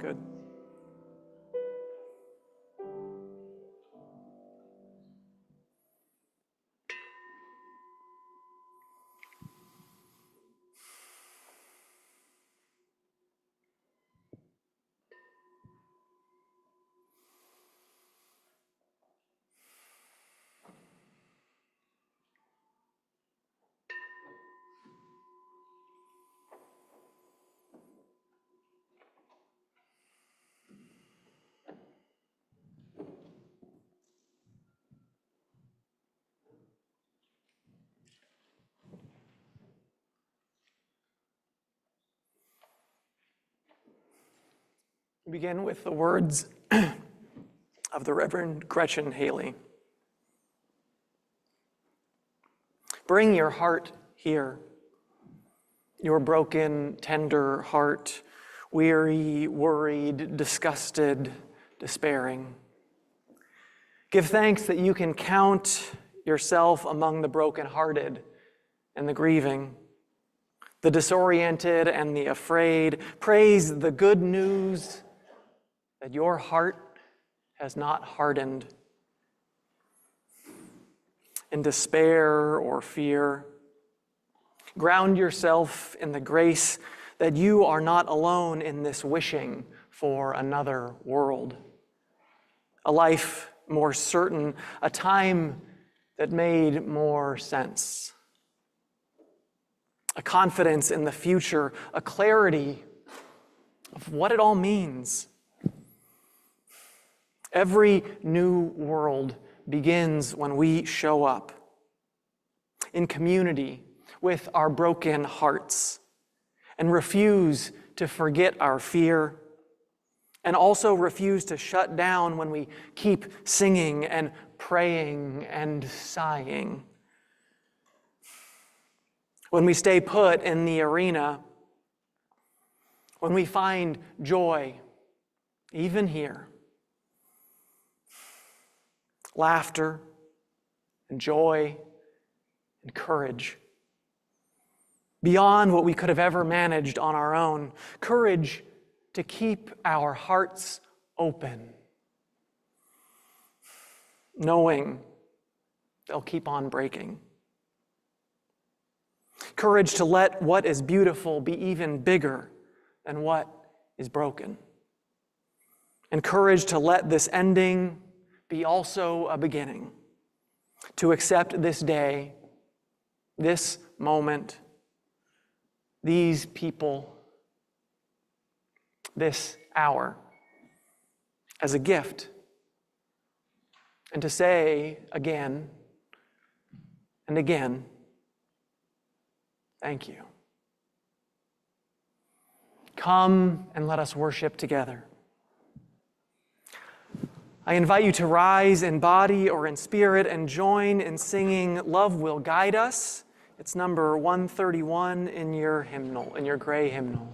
good. Begin with the words of the Reverend Gretchen Haley. Bring your heart here, your broken, tender heart, weary, worried, disgusted, despairing. Give thanks that you can count yourself among the brokenhearted and the grieving, the disoriented and the afraid. Praise the good news that your heart has not hardened in despair or fear. Ground yourself in the grace that you are not alone in this wishing for another world, a life more certain, a time that made more sense, a confidence in the future, a clarity of what it all means. Every new world begins when we show up in community with our broken hearts and refuse to forget our fear, and also refuse to shut down when we keep singing and praying and sighing. When we stay put in the arena, when we find joy, even here, laughter and joy and courage, beyond what we could have ever managed on our own, courage to keep our hearts open, knowing they'll keep on breaking. Courage to let what is beautiful be even bigger than what is broken. And courage to let this ending be also a beginning. To accept this day, this moment, these people, this hour as a gift. And to say again and again, thank you. Come and let us worship together. I invite you to rise in body or in spirit and join in singing Love Will Guide Us. It's number 131 in your hymnal, in your gray hymnal.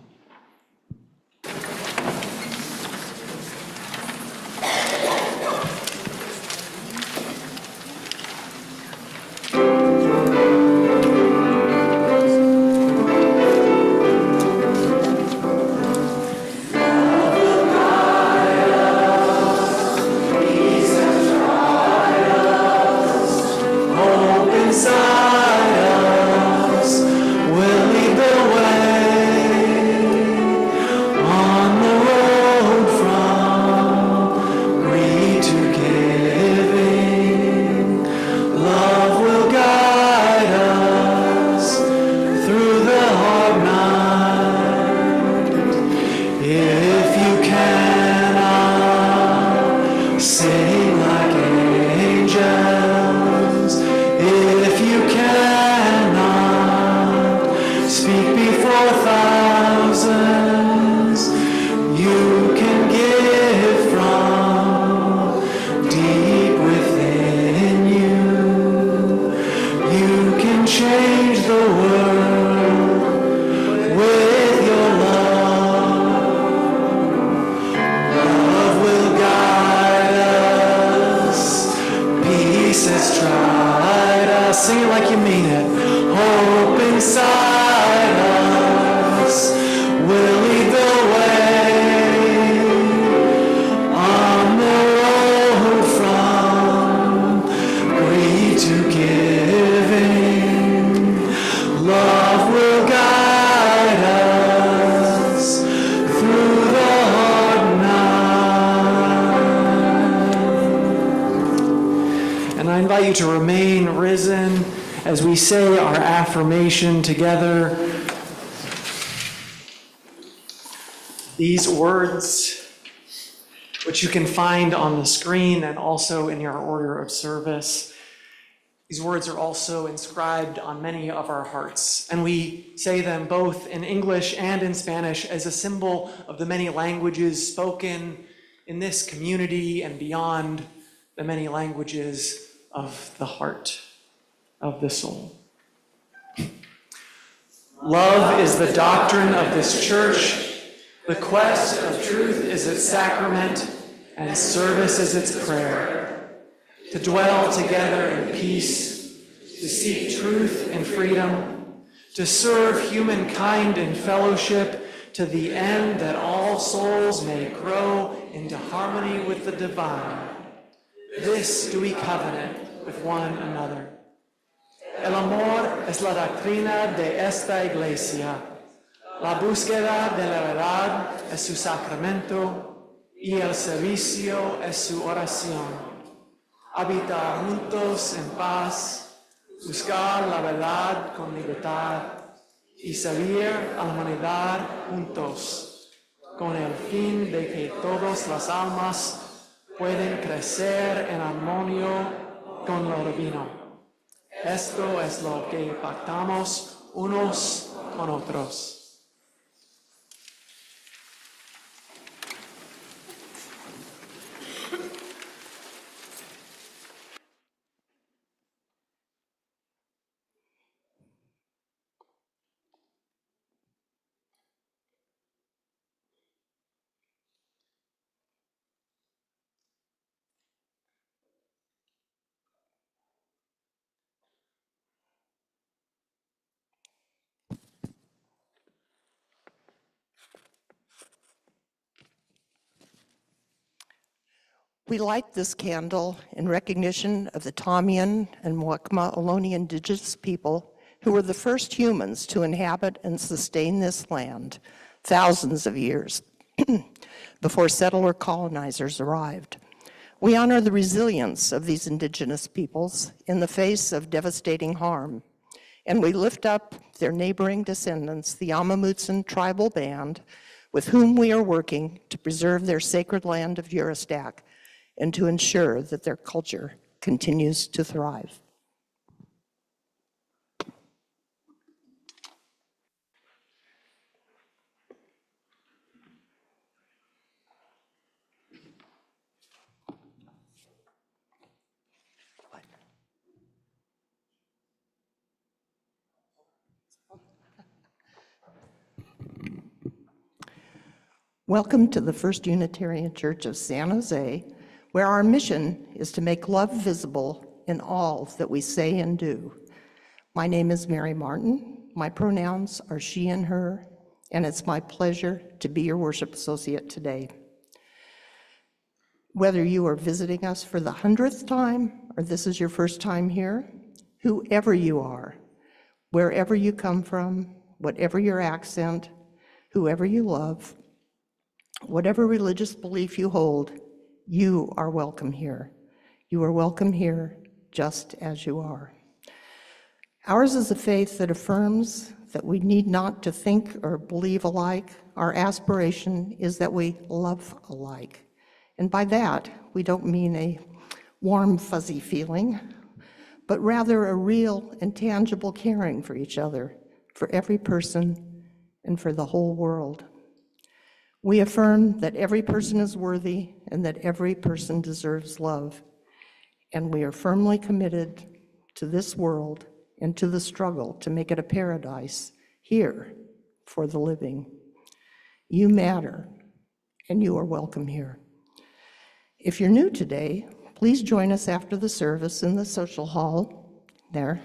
Inside us will lead the way. you to remain risen as we say our affirmation together. These words, which you can find on the screen and also in your order of service, these words are also inscribed on many of our hearts, and we say them both in English and in Spanish as a symbol of the many languages spoken in this community and beyond, the many languages of the heart, of the soul. Love is the doctrine of this church. The quest of truth is its sacrament, and service is its prayer. To dwell together in peace, to seek truth and freedom, to serve humankind in fellowship, to the end that all souls may grow into harmony with the divine. This do we covenant with one another. El amor es la doctrina de esta iglesia. La búsqueda de la verdad es su sacramento y el servicio es su oración. Habitar juntos en paz, buscar la verdad con libertad y servir a la humanidad juntos, con el fin de que todas las almas pueden crecer en armonía con lo divino. Esto es lo que pactamos unos con otros. We light this candle in recognition of the Tamian and Muwekma Ohlone indigenous people who were the first humans to inhabit and sustain this land thousands of years before settler colonizers arrived. We honor the resilience of these indigenous peoples in the face of devastating harm, and we lift up their neighboring descendants, the Amamutsan tribal band, with whom we are working to preserve their sacred land of Eurostak and to ensure that their culture continues to thrive. Welcome to the First Unitarian Church of San Jose, where our mission is to make love visible in all that we say and do. My name is Mary Martin. My pronouns are she and her, and it's my pleasure to be your worship associate today. Whether you are visiting us for the 100th time or this is your first time here, whoever you are, wherever you come from, whatever your accent, whoever you love, whatever religious belief you hold, you are welcome here. You are welcome here just as you are. Ours is a faith that affirms that we need not to think or believe alike. Our aspiration is that we love alike. And by that, we don't mean a warm, fuzzy feeling, but rather a real and tangible caring for each other, for every person, and for the whole world. We affirm that every person is worthy and that every person deserves love. And we are firmly committed to this world and to the struggle to make it a paradise here for the living. You matter, and you are welcome here. If you're new today, please join us after the service in the social hall there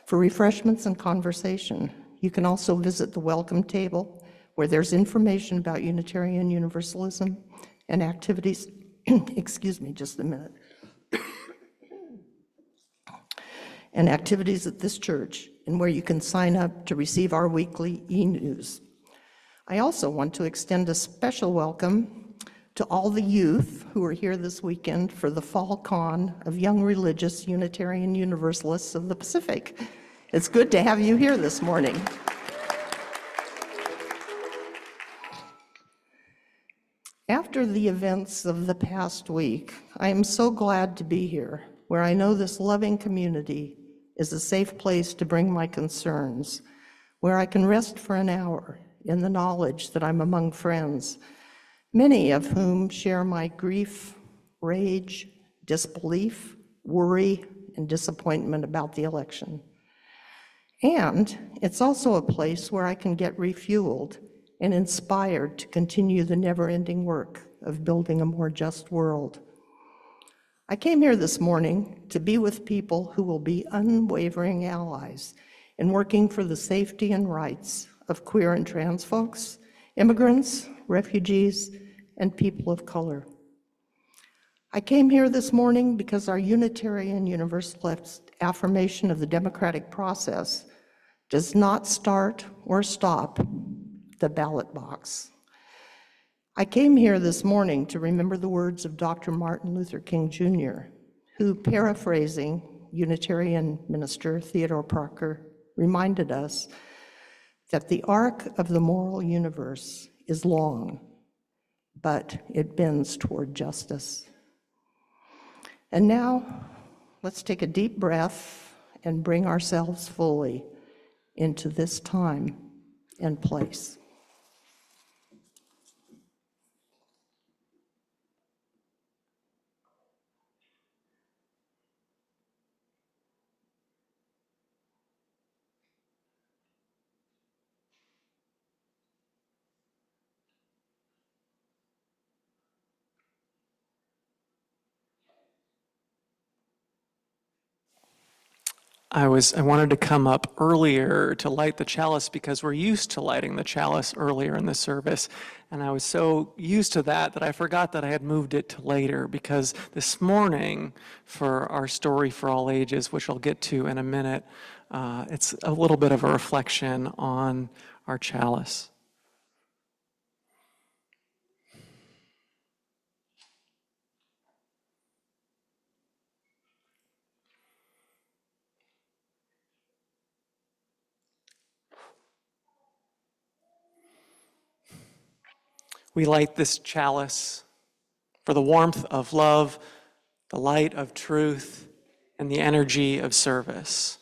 for refreshments and conversation. You can also visit the welcome table, where there's information about Unitarian Universalism and activities, excuse me just a minute, and activities at this church, and where you can sign up to receive our weekly e-news. I also want to extend a special welcome to all the youth who are here this weekend for the Fall Con of Young Religious Unitarian Universalists of the Pacific. It's good to have you here this morning. After the events of the past week, I am so glad to be here, where I know this loving community is a safe place to bring my concerns, where I can rest for an hour in the knowledge that I'm among friends, many of whom share my grief, rage, disbelief, worry, and disappointment about the election. And it's also a place where I can get refueled and inspired to continue the never-ending work of building a more just world. I came here this morning to be with people who will be unwavering allies in working for the safety and rights of queer and trans folks, immigrants, refugees, and people of color. I came here this morning because our Unitarian Universalist affirmation of the democratic process does not start or stop the ballot box. I came here this morning to remember the words of Dr. Martin Luther King Jr., who, paraphrasing Unitarian minister Theodore Parker, reminded us that the arc of the moral universe is long, but it bends toward justice. And now, let's take a deep breath and bring ourselves fully into this time and place. I wanted to come up earlier to light the chalice because we're used to lighting the chalice earlier in the service. And I was so used to that I forgot that I had moved it to later, because this morning for our story for all ages, which I'll get to in a minute, it's a little bit of a reflection on our chalice. We light this chalice for the warmth of love, the light of truth, and the energy of service.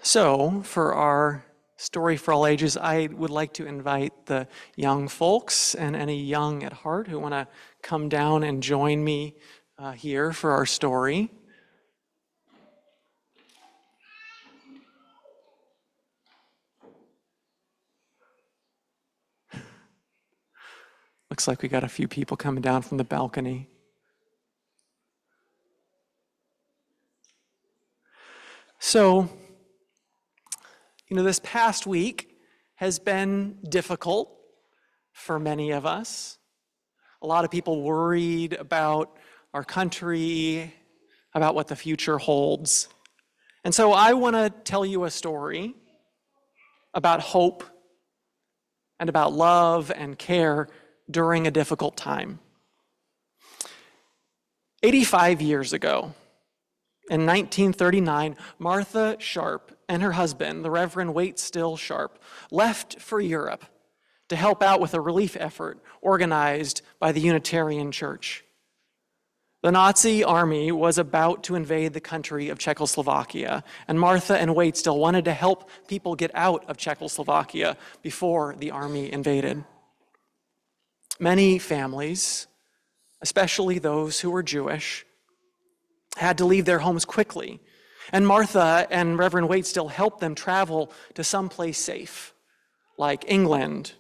So, for our story for all ages, I would like to invite the young folks and any young at heart who want to come down and join me here for our story. Looks like we got a few people coming down from the balcony. So, this past week has been difficult for many of us. A lot of people worried about our country, about what the future holds. And so I want to tell you a story about hope and about love and care during a difficult time. 85 years ago, in 1939, Martha Sharp and her husband, the Reverend Waite Still Sharp, left for Europe to help out with a relief effort organized by the Unitarian Church. The Nazi army was about to invade the country of Czechoslovakia, and Martha and Waite Still wanted to help people get out of Czechoslovakia before the army invaded. Many families, especially those who were Jewish, had to leave their homes quickly, and Martha and Reverend Waite Still helped them travel to someplace safe, like England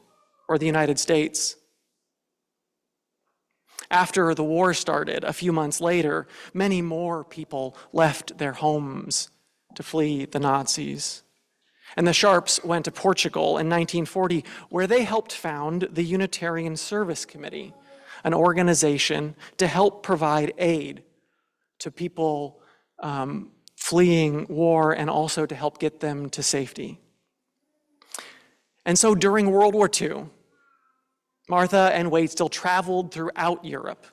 or the United States. After the war started, a few months later, many more people left their homes to flee the Nazis. And the Sharps went to Portugal in 1940, where they helped found the Unitarian Service Committee, an organization to help provide aid to people fleeing war and also to help get them to safety. And so during World War II, Martha and Wade still traveled throughout Europe.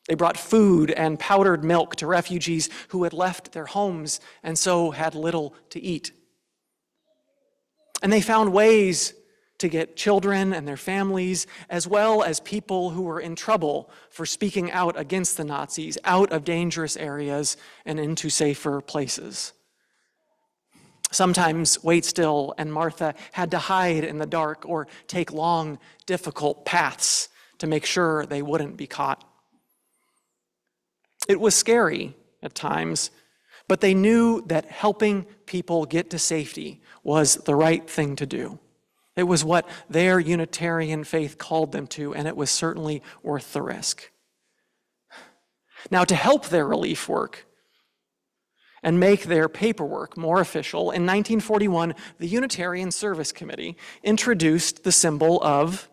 They brought food and powdered milk to refugees who had left their homes and so had little to eat. And they found ways to get children and their families, as well as people who were in trouble for speaking out against the Nazis, out of dangerous areas and into safer places. Sometimes Waitstill and Martha had to hide in the dark or take long, difficult paths to make sure they wouldn't be caught. It was scary at times, but they knew that helping people get to safety was the right thing to do. It was what their Unitarian faith called them to, and it was certainly worth the risk. Now, to help their relief work and make their paperwork more official, in 1941, the Unitarian Service Committee introduced the symbol of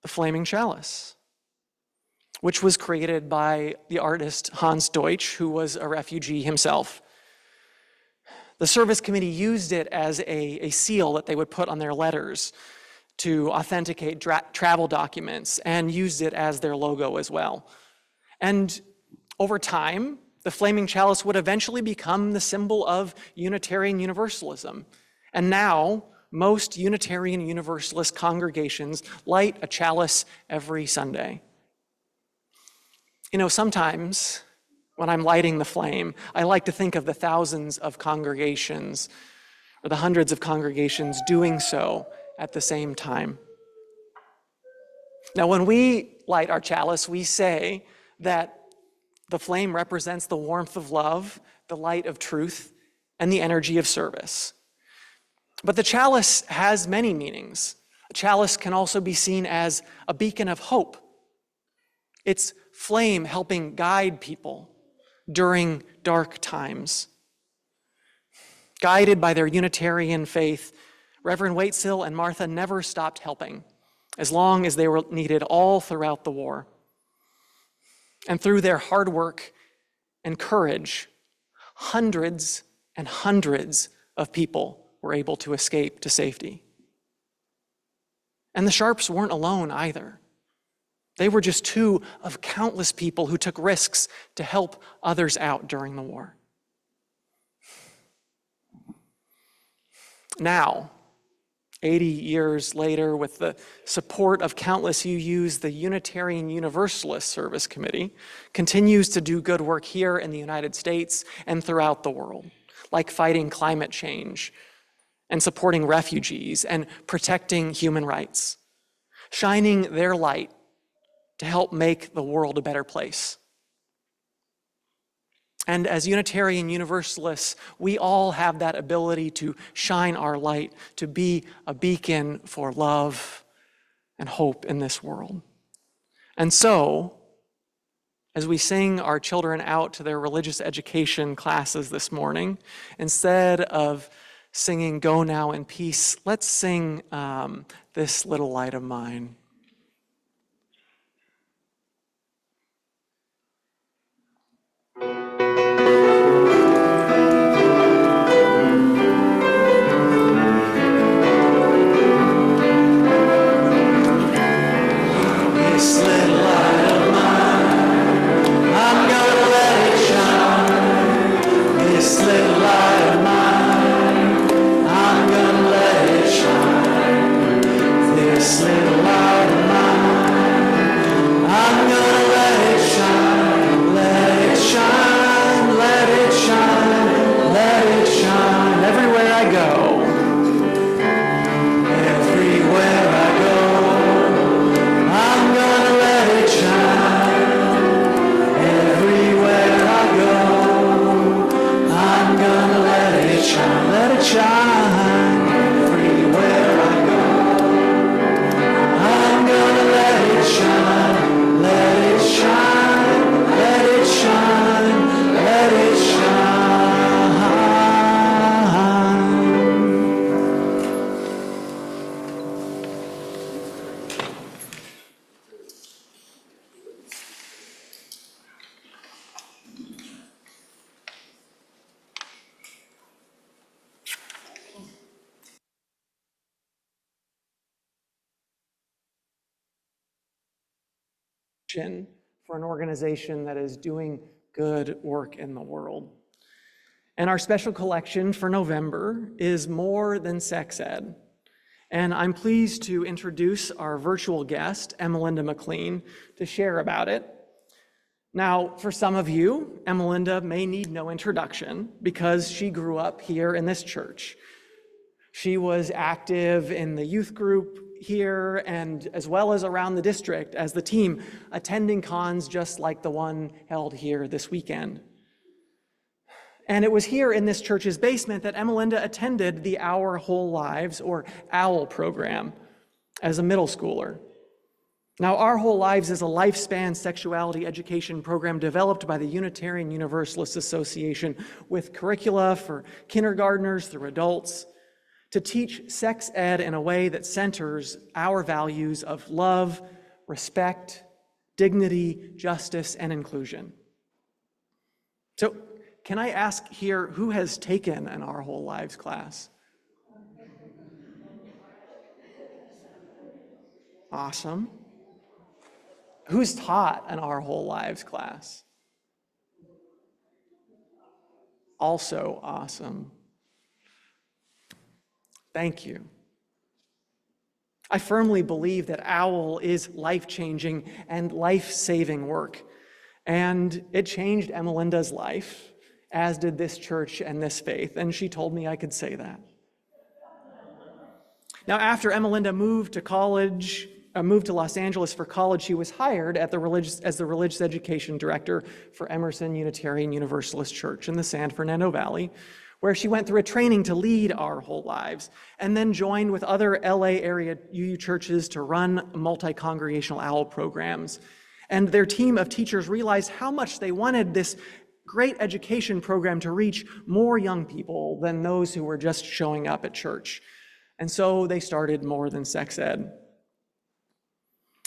the flaming chalice, which was created by the artist Hans Deutsch, who was a refugee himself. The service committee used it as a seal that they would put on their letters to authenticate travel documents, and used it as their logo as well. And over time, the flaming chalice would eventually become the symbol of Unitarian Universalism. And now, most Unitarian Universalist congregations light a chalice every Sunday. You know, sometimes when I'm lighting the flame, I like to think of the thousands of congregations or the hundreds of congregations doing so at the same time. Now, when we light our chalice, we say that the flame represents the warmth of love, the light of truth, and the energy of service. But the chalice has many meanings. A chalice can also be seen as a beacon of hope. It's flame helping guide people during dark times. Guided by their Unitarian faith, Reverend Waitstill and Martha never stopped helping, as long as they were needed all throughout the war. And through their hard work and courage, hundreds and hundreds of people were able to escape to safety. And the Sharps weren't alone either. They were just two of countless people who took risks to help others out during the war. Now, 80 years later, with the support of countless UUs, the Unitarian Universalist Service Committee continues to do good work here in the United States and throughout the world, like fighting climate change and supporting refugees and protecting human rights, shining their light to help make the world a better place. And as Unitarian Universalists, we all have that ability to shine our light, to be a beacon for love and hope in this world. And so, as we sing our children out to their religious education classes this morning, instead of singing "Go Now in Peace," let's sing "This Little Light of Mine." for an organization that is doing good work in the world. And our special collection for November is More Than Sex Ed. And I'm pleased to introduce our virtual guest, Emelinda McLean, to share about it. Now, for some of you, Emelinda may need no introduction because she grew up here in this church. She was active in the youth group here and as well as around the district as the team, attending cons just like the one held here this weekend. And it was here in this church's basement that Emelinda attended the Our Whole Lives, or OWL program, as a middle schooler. Now, Our Whole Lives is a lifespan sexuality education program developed by the Unitarian Universalist Association with curricula for kindergartners through adults to teach sex ed in a way that centers our values of love, respect, dignity, justice, and inclusion. So, can I ask here, who has taken an Our Whole Lives class? Awesome. Who's taught an Our Whole Lives class? Also awesome. Thank you. I firmly believe that OWL is life-changing and life-saving work. And it changed Emelinda's life, as did this church and this faith, and she told me I could say that. Now, after Emelinda moved to Los Angeles for college, she was hired as the religious education director for Emerson Unitarian Universalist Church in the San Fernando Valley, where she went through a training to lead Our Whole Lives, and then joined with other LA area UU churches to run multi-congregational OWL programs. And their team of teachers realized how much they wanted this great education program to reach more young people than those who were just showing up at church. And so they started More Than Sex Ed.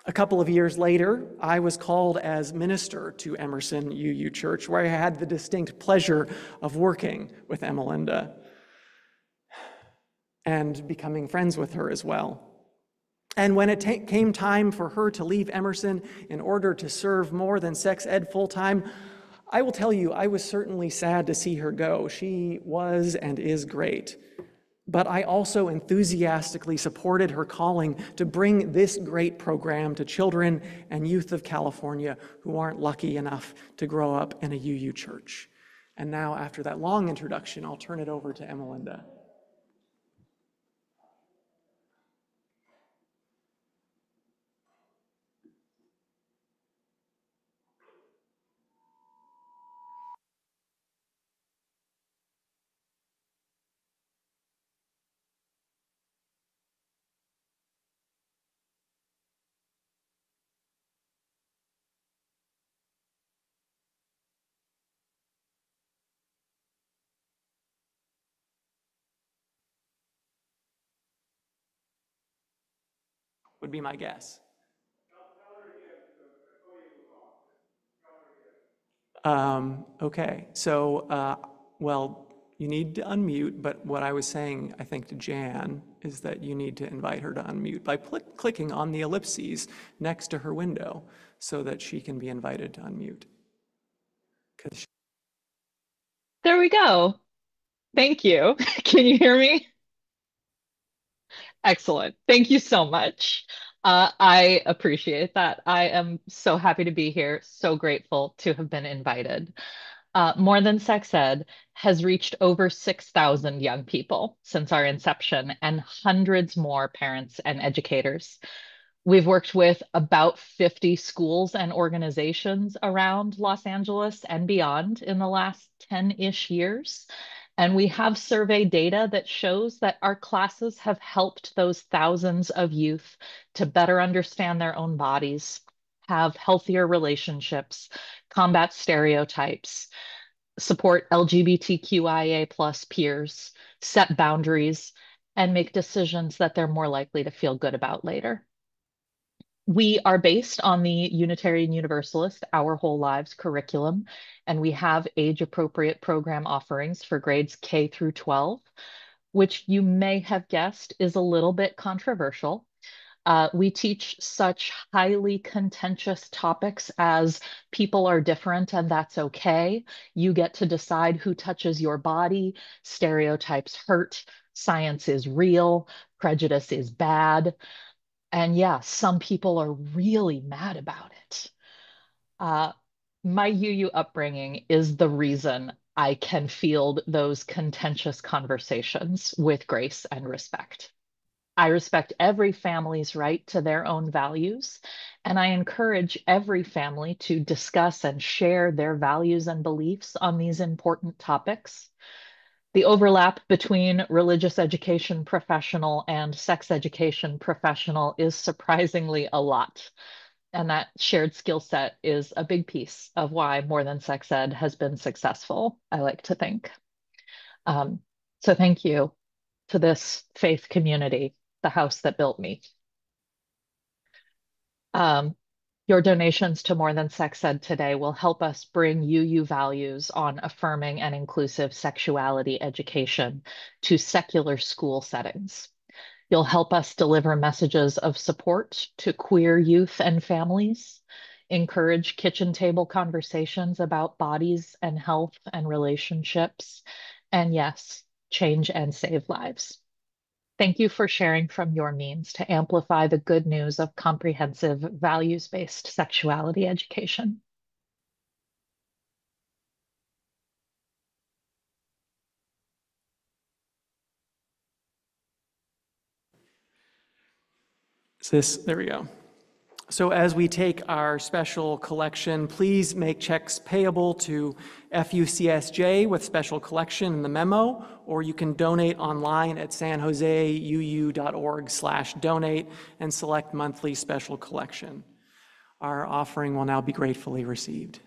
A couple of years later, I was called as minister to Emerson UU Church, where I had the distinct pleasure of working with Emelinda and becoming friends with her as well. And when it came time for her to leave Emerson in order to serve More Than Sex Ed full-time, I will tell you, I was certainly sad to see her go. She was and is great. But I also enthusiastically supported her calling to bring this great program to children and youth of California who aren't lucky enough to grow up in a UU church. And now, after that long introduction, I'll turn it over to Emelinda. Would be my guess. Okay, so, well, you need to unmute, but what I was saying, I think, to Jan is that you need to invite her to unmute by clicking on the ellipses next to her window so that she can be invited to unmute. There we go. Thank you. Can you hear me? Excellent. Thank you so much. I appreciate that. I am so happy to be here, so grateful to have been invited. More Than Sex Ed has reached over 6,000 young people since our inception and hundreds more parents and educators. We've worked with about 50 schools and organizations around Los Angeles and beyond in the last 10-ish years. And we have survey data that shows that our classes have helped those thousands of youth to better understand their own bodies, have healthier relationships, combat stereotypes, support LGBTQIA plus peers, set boundaries, and make decisions that they're more likely to feel good about later. We are based on the Unitarian Universalist Our Whole Lives curriculum, and we have age-appropriate program offerings for grades K through 12, which you may have guessed is a little bit controversial. We teach such highly contentious topics as people are different and that's okay. You get to decide who touches your body. Stereotypes hurt. Science is real. Prejudice is bad. And yeah, some people are really mad about it. Uh, my UU upbringing is the reason I can field those contentious conversations with grace and respect. I respect every family's right to their own values, and I encourage every family to discuss and share their values and beliefs on these important topics. The overlap between religious education professional and sex education professional is surprisingly a lot. And that shared skill set is a big piece of why More Than Sex Ed has been successful, I like to think. Um, so thank you to this faith community, the house that built me. Um, your donations to More Than Sex Ed today will help us bring UU values on affirming and inclusive sexuality education to secular school settings. You'll help us deliver messages of support to queer youth and families, encourage kitchen table conversations about bodies and health and relationships, and yes, change and save lives. Thank you for sharing from your means to amplify the good news of comprehensive values-based sexuality education. There we go. So as we take our special collection, please make checks payable to FUCSJ with special collection in the memo, or you can donate online at sanjoseuu.org/donate and select monthly special collection. Our offering will now be gratefully received.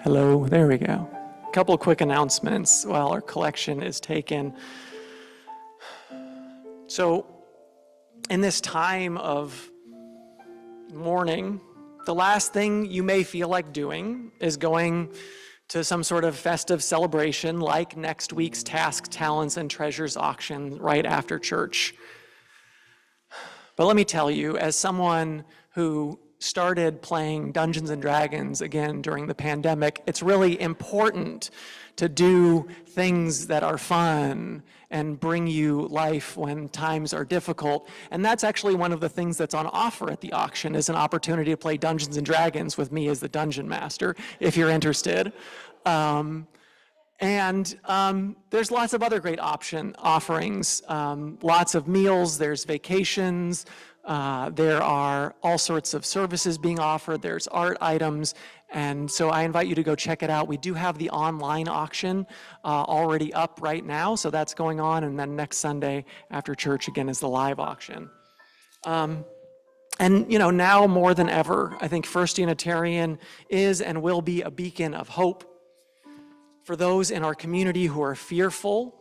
Hello, there we go. A couple quick announcements while our collection is taken. So, in this time of mourning, the last thing you may feel like doing is going to some sort of festive celebration like next week's Task, Talents, and Treasures auction right after church. But let me tell you, as someone who started playing Dungeons and Dragons again during the pandemic, it's really important to do things that are fun and bring you life when times are difficult. And that's actually one of the things that's on offer at the auction, is an opportunity to play Dungeons and Dragons with me as the Dungeon Master, if you're interested. There's lots of other great offerings, lots of meals, there's vacations, there are all sorts of services being offered, there's art items, and so I invite you to go check it out. We do have the online auction already up right now, so that's going on, and then next Sunday after church again is the live auction. And now more than ever, I think First Unitarian is and will be a beacon of hope for those in our community who are fearful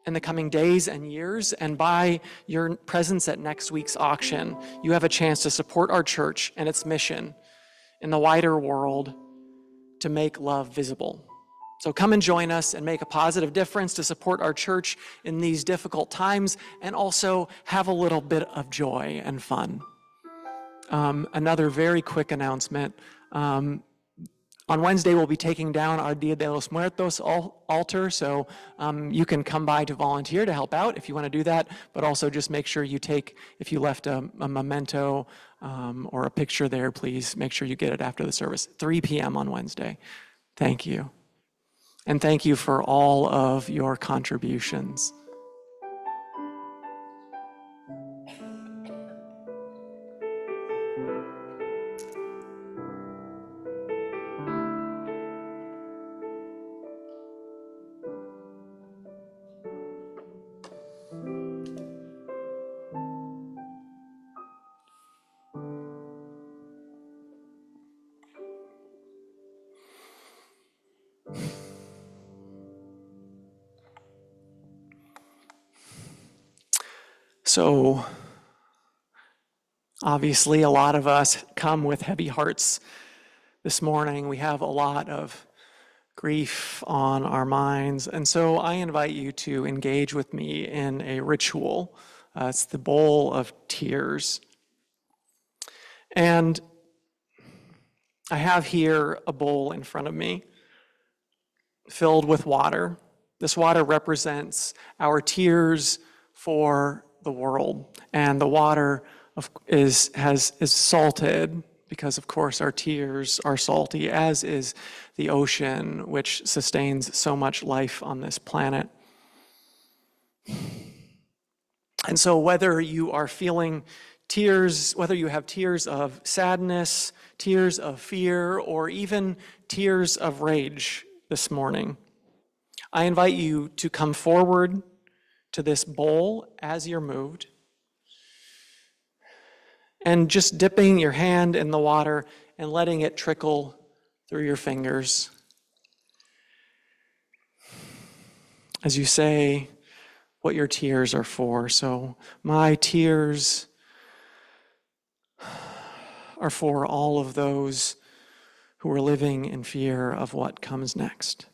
in the coming days and years. And by your presence at next week's auction, you have a chance to support our church and its mission in the wider world to make love visible. So come and join us and make a positive difference to support our church in these difficult times, and also have a little bit of joy and fun. Another very quick announcement. On Wednesday, we'll be taking down our Dia de los Muertos altar, so you can come by to volunteer to help out if you want to do that, but also just make sure you if you left a memento or a picture there, please make sure you get it after the service, 3 p.m. on Wednesday. Thank you. And thank you for all of your contributions. So, obviously, a lot of us come with heavy hearts this morning. We have a lot of grief on our minds. And so I invite you to engage with me in a ritual. It's the bowl of tears. And I have here a bowl in front of me filled with water. This water represents our tears for the world. And the water is salted because, of course, our tears are salty, as is the ocean, which sustains so much life on this planet. And so whether you are feeling tears, whether you have tears of sadness, tears of fear, or even tears of rage this morning, I invite you to come forward to this bowl as you're moved, and just dipping your hand in the water and letting it trickle through your fingers as you say what your tears are for. So, my tears are for all of those who are living in fear of what comes next.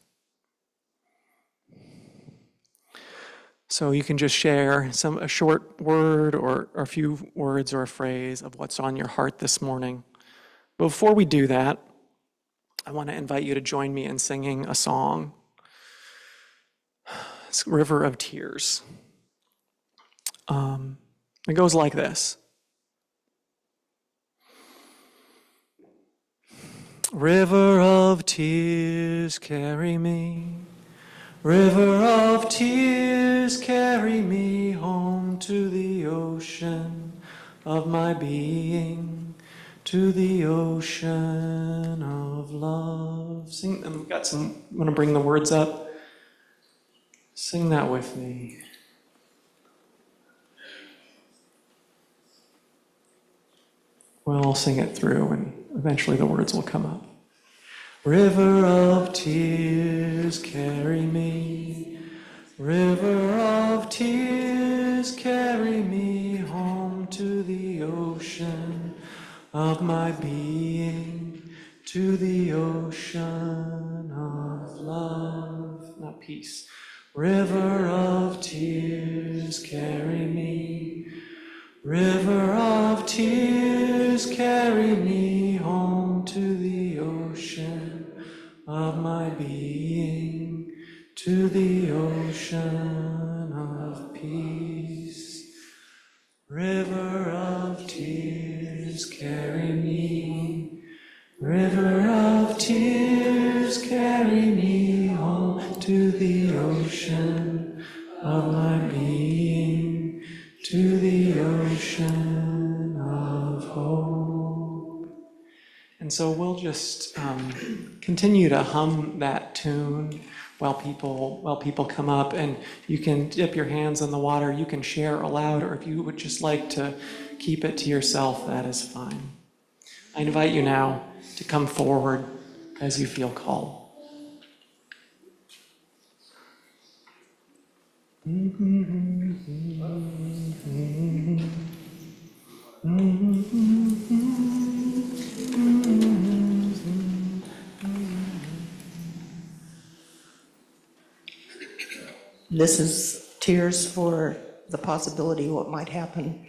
So you can just share a short word or a few words or a phrase of what's on your heart this morning. Before we do that, I want to invite you to join me in singing a song. It's River of Tears. It goes like this. River of tears, carry me. River of tears, carry me home to the ocean of my being, to the ocean of love. Sing, I'm going to bring the words up. Sing that with me. We'll sing it through and eventually the words will come up. River of tears, carry me. River of tears, carry me home to the ocean of my being, to the ocean of love. Not peace. River of tears, carry me. River of tears, carry me home to the ocean of my being, to the ocean of peace. River of tears, carry me. River of tears, carry me home to the ocean of my being, to the ocean of hope. And so we'll just continue to hum that tune while people come up, and you can dip your hands in the water, you can share aloud, or if you would just like to keep it to yourself, that is fine. I invite you now to come forward as you feel called. This is tears for the possibility of what might happen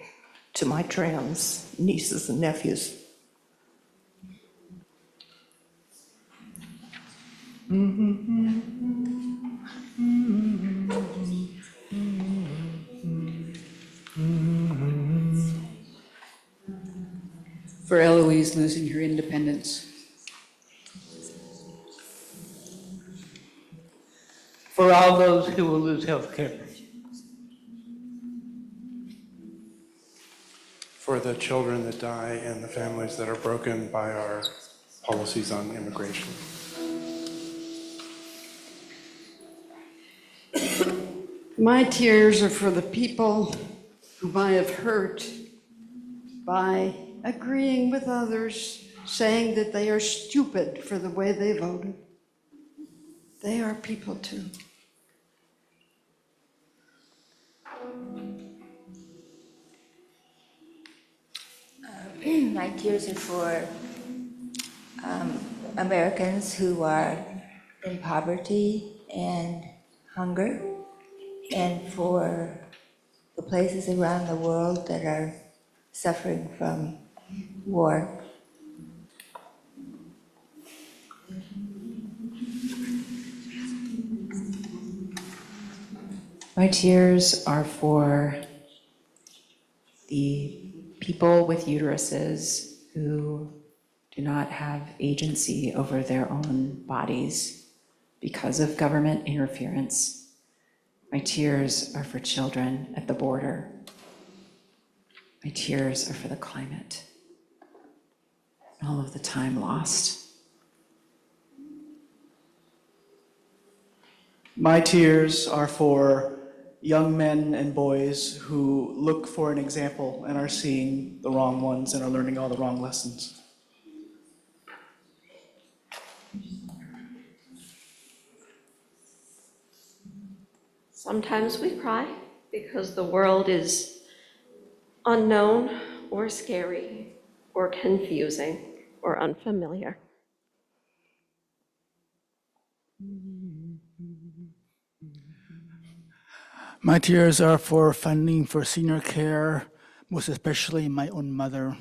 to my trans nieces and nephews. For Eloise losing her independence. for all those who will lose health care. For the children that die and the families that are broken by our policies on immigration. My tears are for the people whom I have hurt by agreeing with others, saying that they are stupid for the way they voted. They are people too. My tears are for Americans who are in poverty and hunger, and for the places around the world that are suffering from war. My tears are for the people with uteruses who do not have agency over their own bodies because of government interference. My tears are for children at the border. My tears are for the climate, and all of the time lost. My tears are for young men and boys who look for an example and are seeing the wrong ones and are learning all the wrong lessons. Sometimes we cry because the world is unknown or scary or confusing or unfamiliar. My tears are for funding for senior care, most especially my own mother.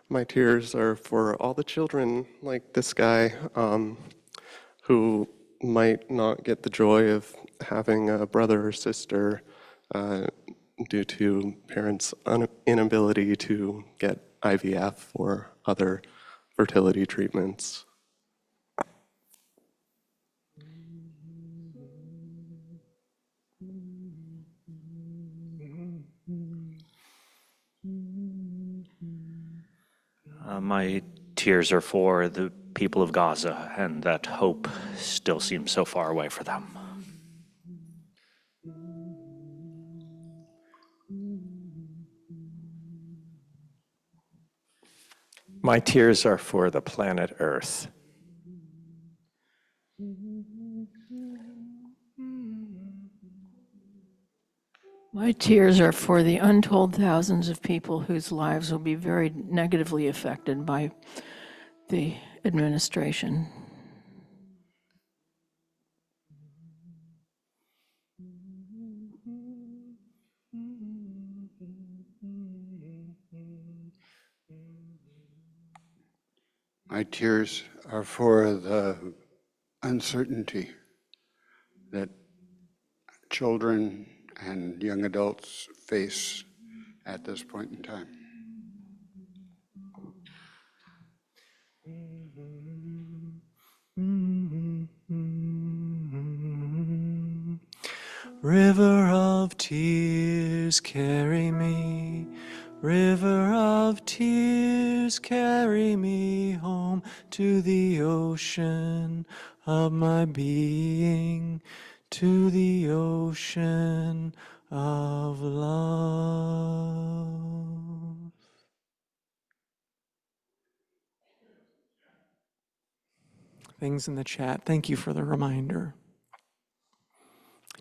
My tears are for all the children like this guy who might not get the joy of having a brother or sister due to parents' inability to get IVF or other fertility treatments. My tears are for the people of Gaza, and that hope still seems so far away for them. My tears are for the planet Earth. My tears are for the untold thousands of people whose lives will be very negatively affected by the administration. My tears are for the uncertainty that children and young adults face at this point in time. River of tears, carry me. River of tears, carry me home to the ocean of my being, to the ocean of love. Things in the chat. Thank you for the reminder.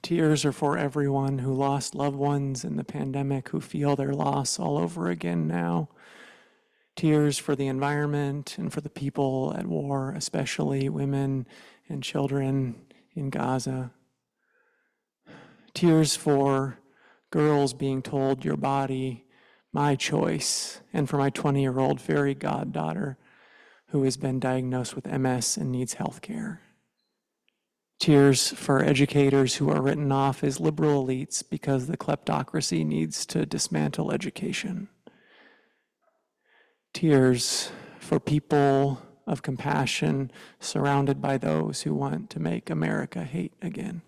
Tears are for everyone who lost loved ones in the pandemic, who feel their loss all over again now. Tears for the environment and for the people at war, especially women and children in Gaza. Tears for girls being told, your body, my choice, and for my 20-year-old fairy goddaughter who has been diagnosed with MS and needs health care. Tears for educators who are written off as liberal elites because the kleptocracy needs to dismantle education. Tears for people of compassion surrounded by those who want to make America hate again.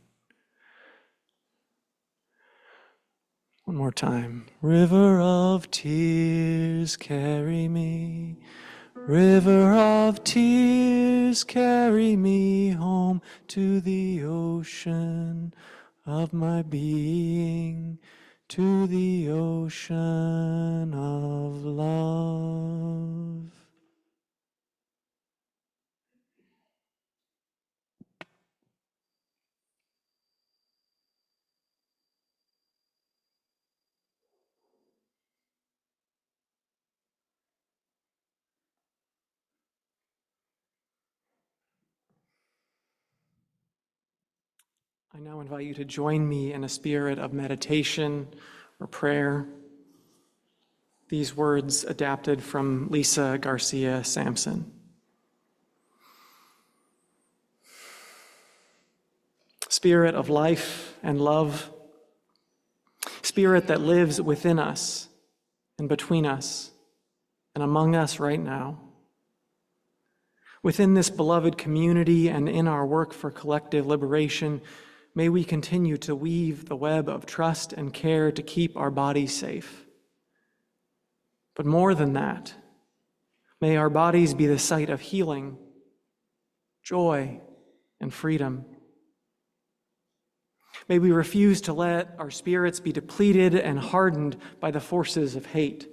One more time. River of tears, carry me. River of tears, carry me home to the ocean of my being, to the ocean of love. I now invite you to join me in a spirit of meditation or prayer. These words adapted from Lisa Garcia Sampson. Spirit of life and love, Spirit that lives within us and between us and among us right now. Within this beloved community and in our work for collective liberation, may we continue to weave the web of trust and care to keep our bodies safe. But more than that, may our bodies be the site of healing, joy, and freedom. May we refuse to let our spirits be depleted and hardened by the forces of hate.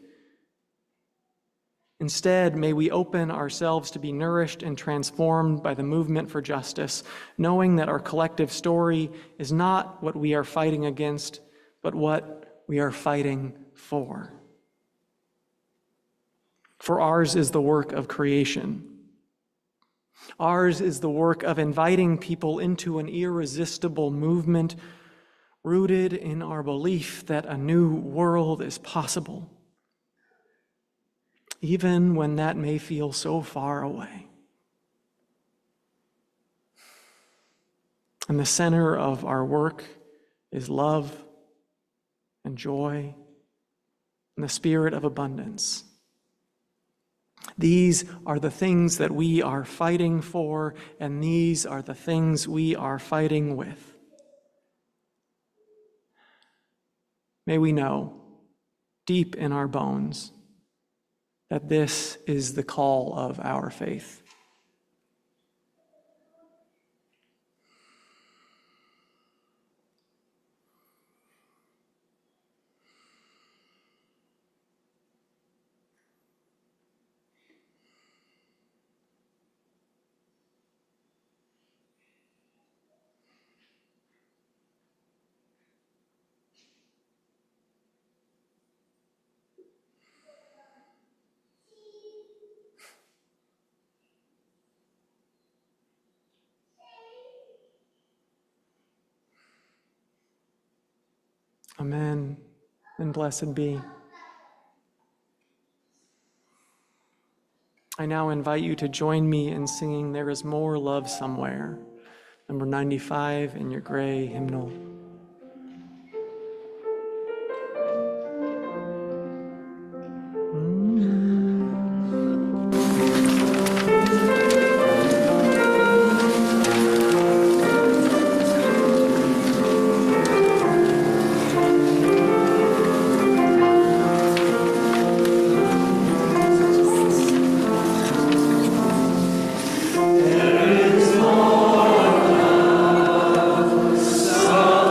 Instead, may we open ourselves to be nourished and transformed by the movement for justice, knowing that our collective story is not what we are fighting against, but what we are fighting for. For ours is the work of creation. Ours is the work of inviting people into an irresistible movement rooted in our belief that a new world is possible, even when that may feel so far away. And the center of our work is love and joy and the spirit of abundance. These are the things that we are fighting for, and these are the things we are fighting with. May we know, deep in our bones, that this is the call of our faith. Amen, and blessed be. I now invite you to join me in singing There Is More Love Somewhere, number 95 in your gray hymnal. There is more love somewhere.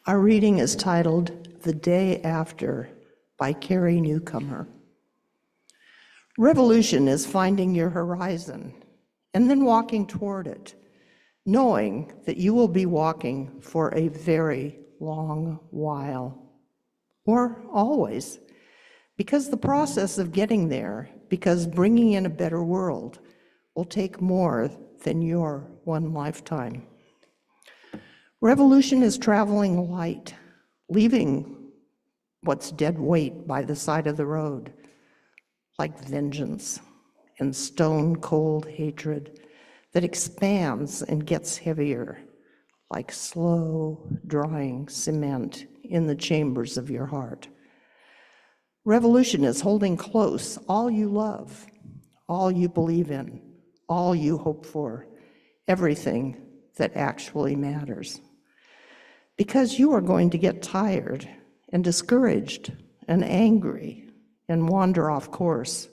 Our reading is titled The Day After by Carrie Newcomer. Revolution is finding your horizon and then walking toward it, knowing that you will be walking for a very long while, or always, because the process of getting there, because bringing in a better world, will take more than your one lifetime. Revolution is traveling light, leaving what's dead weight by the side of the road, like vengeance and stone-cold hatred that expands and gets heavier, like slow, drying cement in the chambers of your heart. Revolution is holding close all you love, all you believe in, all you hope for, everything that actually matters. Because you are going to get tired and discouraged and angry and wander off course.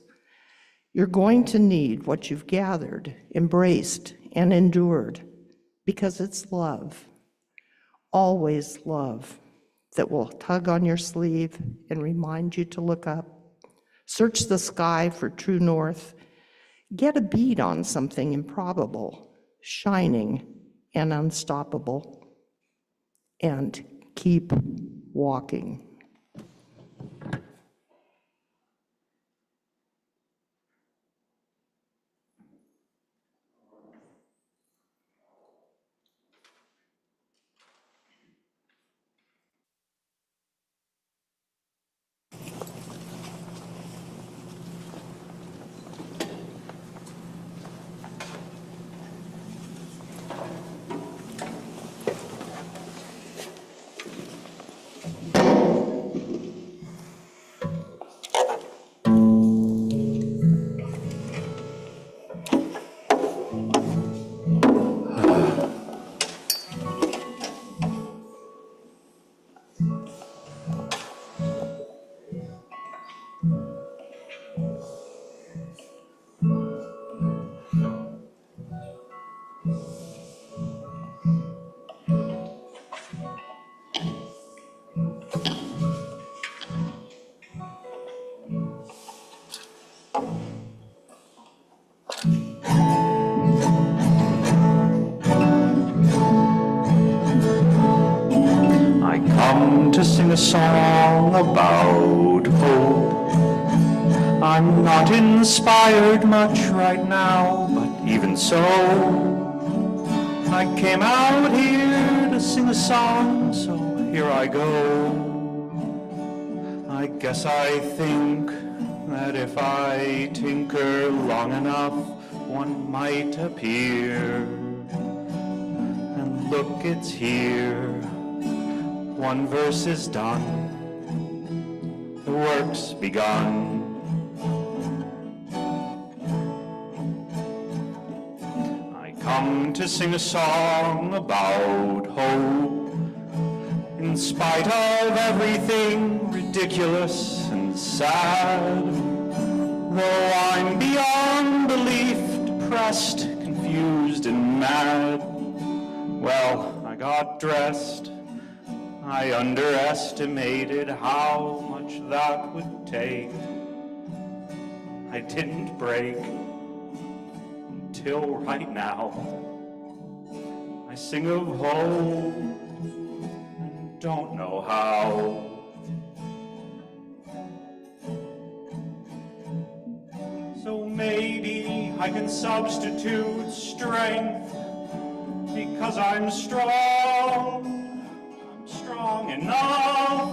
You're going to need what you've gathered, embraced, and endured, because it's love, always love, that will tug on your sleeve and remind you to look up, search the sky for true north, get a bead on something improbable, shining and unstoppable, and keep walking. To sing a song about hope. I'm not inspired much right now, but even so, I came out here to sing a song, so here I go. I guess I think that if I tinker long enough, one might appear. And look, it's here. One verse is done, the work's begun. I come to sing a song about hope. In spite of everything ridiculous and sad, though I'm beyond belief depressed, confused and mad, well, I got dressed. I underestimated how much that would take. I didn't break until right now. I sing of hope and don't know how. So maybe I can substitute strength because I'm strong. Strong enough.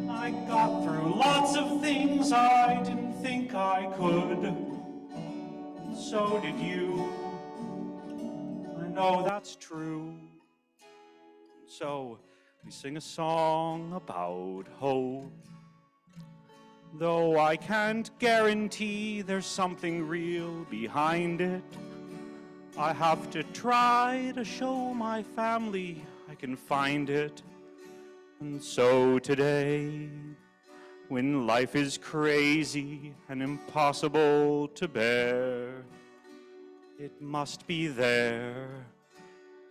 I got through lots of things I didn't think I could. And so did you. I know that's true. And so we sing a song about hope. Though I can't guarantee there's something real behind it, I have to try to show my family I can find it. And so today, when life is crazy and impossible to bear, it must be there.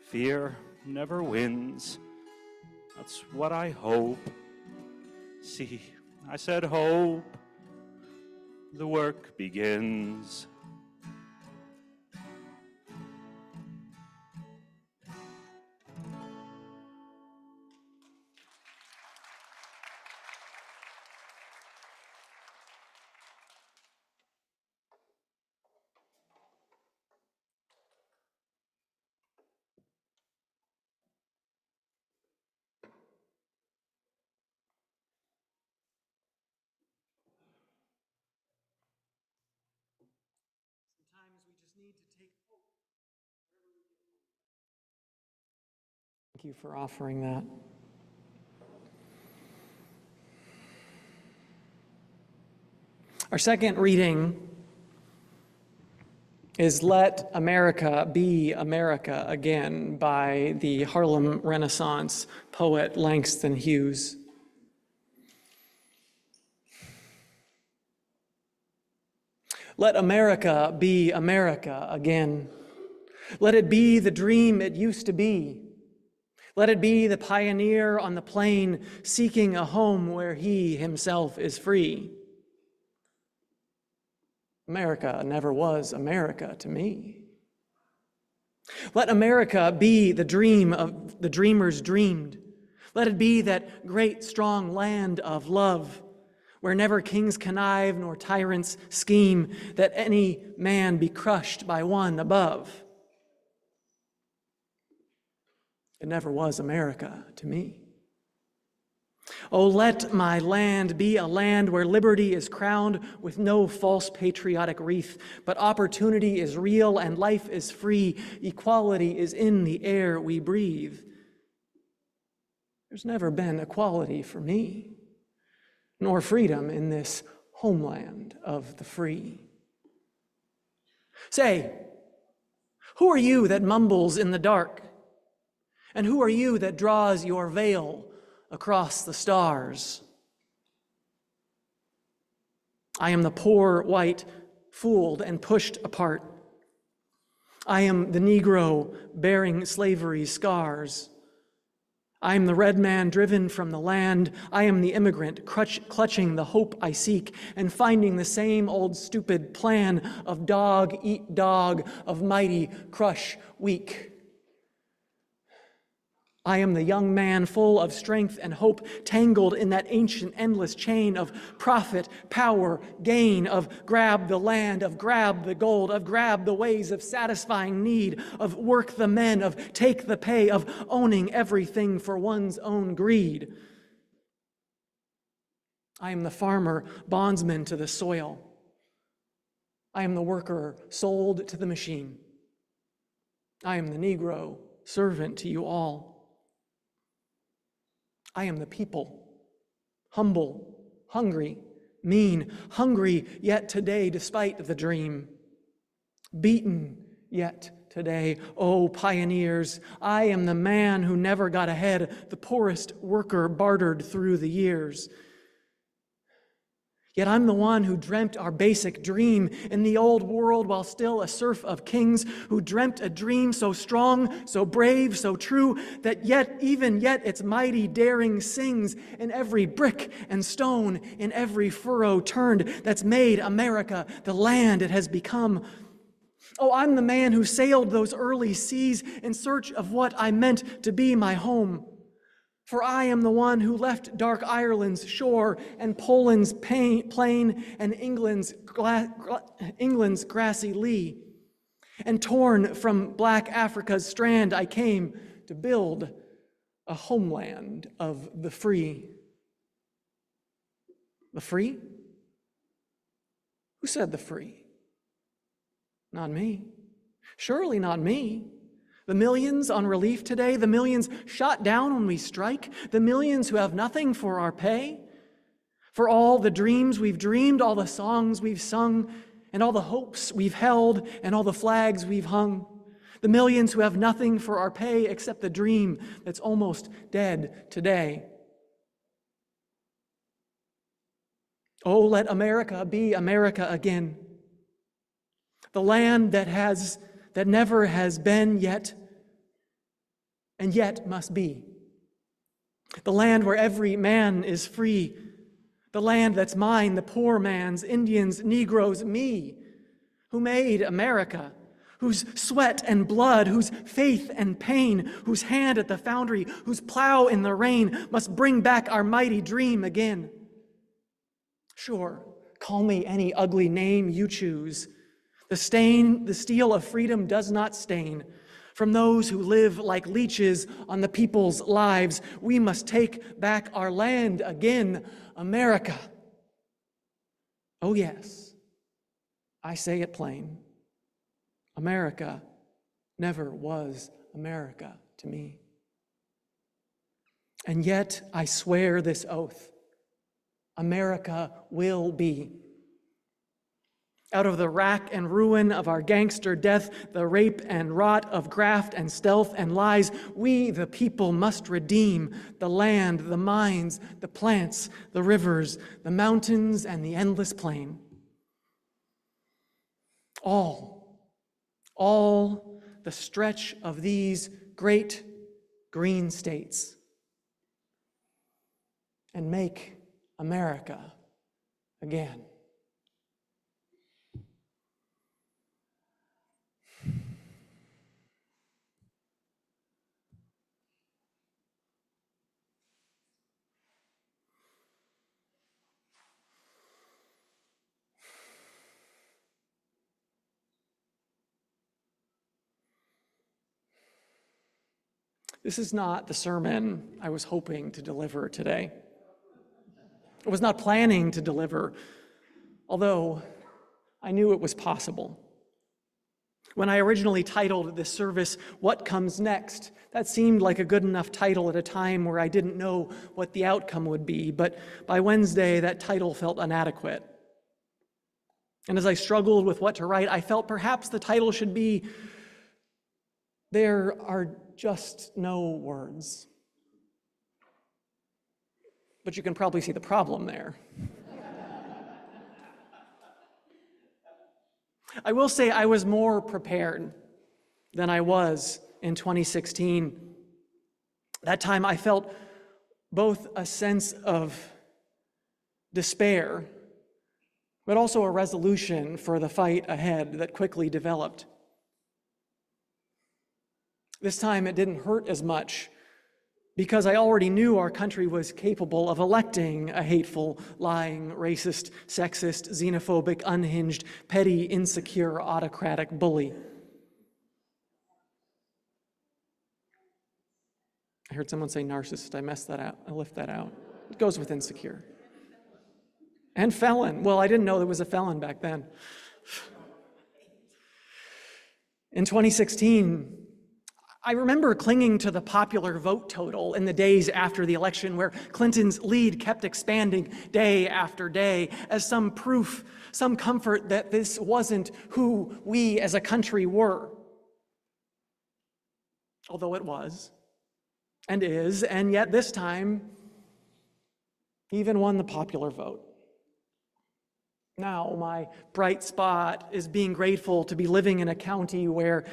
Fear never wins, That's what I hope. See, I said hope. The work begins. Thank you for offering that. Our second reading is Let America Be America Again by the Harlem Renaissance poet Langston Hughes. Let America be America again. Let it be the dream it used to be. Let it be the pioneer on the plain seeking a home where he himself is free. America never was America to me. Let America be the dream of the dreamers dreamed. Let it be that great strong land of love, where never kings connive nor tyrants scheme, that any man be crushed by one above. It never was America to me. Oh, let my land be a land where liberty is crowned with no false patriotic wreath, but opportunity is real and life is free. Equality is in the air we breathe. There's never been equality for me, nor freedom in this homeland of the free. Say, who are you that mumbles in the dark? And who are you that draws your veil across the stars? I am the poor white, fooled and pushed apart. I am the Negro bearing slavery's scars. I am the red man driven from the land. I am the immigrant clutching the hope I seek and finding the same old stupid plan of dog eat dog, of mighty crush weak. I am the young man full of strength and hope, tangled in that ancient endless chain of profit, power, gain, of grab the land, of grab the gold, of grab the ways of satisfying need, of work the men, of take the pay, of owning everything for one's own greed. I am the farmer, bondsman to the soil. I am the worker, sold to the machine. I am the Negro, servant to you all. I am the people, humble, hungry, mean, hungry yet today despite the dream, beaten yet today. Oh, pioneers, I am the man who never got ahead, the poorest worker bartered through the years. Yet I'm the one who dreamt our basic dream in the old world while still a serf of kings, who dreamt a dream so strong, so brave, so true, that even yet its mighty daring sings in every brick and stone, in every furrow turned, that's made America the land it has become. Oh, I'm the man who sailed those early seas in search of what I meant to be my home. For I am the one who left dark Ireland's shore and Poland's plain and England's grassy lea. And torn from black Africa's strand, I came to build a homeland of the free. The free? Who said the free? Not me. Surely not me. The millions on relief today, the millions shot down when we strike, the millions who have nothing for our pay, for all the dreams we've dreamed, all the songs we've sung, and all the hopes we've held, and all the flags we've hung, the millions who have nothing for our pay except the dream that's almost dead today. Oh, let America be America again. The land that never has been yet, and yet must be. The land where every man is free. The land that's mine, the poor man's, Indians, Negroes, me, who made America, whose sweat and blood, whose faith and pain, whose hand at the foundry, whose plow in the rain must bring back our mighty dream again. Sure, call me any ugly name you choose. The steel of freedom does not stain. From those who live like leeches on the people's lives, we must take back our land again, America. Oh yes, I say it plain. America never was America to me. And yet I swear this oath, America will be. Out of the rack and ruin of our gangster death, the rape and rot of graft and stealth and lies, we, the people, must redeem the land, the mines, the plants, the rivers, the mountains, and the endless plain. All the stretch of these great green states, and make America again. This is not the sermon I was hoping to deliver today. I was not planning to deliver, although I knew it was possible. When I originally titled this service, "What Comes Next?" that seemed like a good enough title at a time where I didn't know what the outcome would be, but by Wednesday, that title felt inadequate. And as I struggled with what to write, I felt perhaps the title should be, "There Are Just No Words." But you can probably see the problem there. I will say I was more prepared than I was in 2016. That time I felt both a sense of despair, but also a resolution for the fight ahead that quickly developed. This time it didn't hurt as much because I already knew our country was capable of electing a hateful, lying, racist, sexist, xenophobic, unhinged, petty, insecure, autocratic bully. I heard someone say narcissist. I messed that out. I left that out. It goes with insecure. And felon. Well, I didn't know there was a felon back then. In 2016, I remember clinging to the popular vote total in the days after the election where Clinton's lead kept expanding day after day as some proof, some comfort that this wasn't who we as a country were. Although it was, and is, and yet this time, he even won the popular vote. Now, my bright spot is being grateful to be living in a county where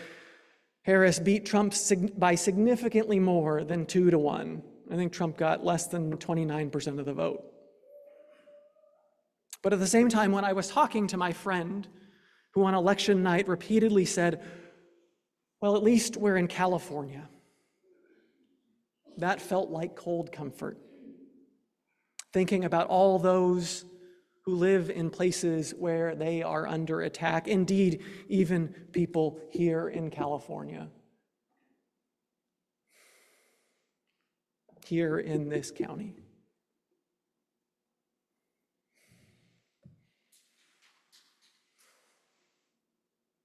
Harris beat Trump by significantly more than 2-1. I think Trump got less than 29% of the vote. But at the same time, when I was talking to my friend, who on election night repeatedly said, "Well, at least we're in California," that felt like cold comfort. Thinking about all those who live in places where they are under attack, indeed, even people here in California, here in this county.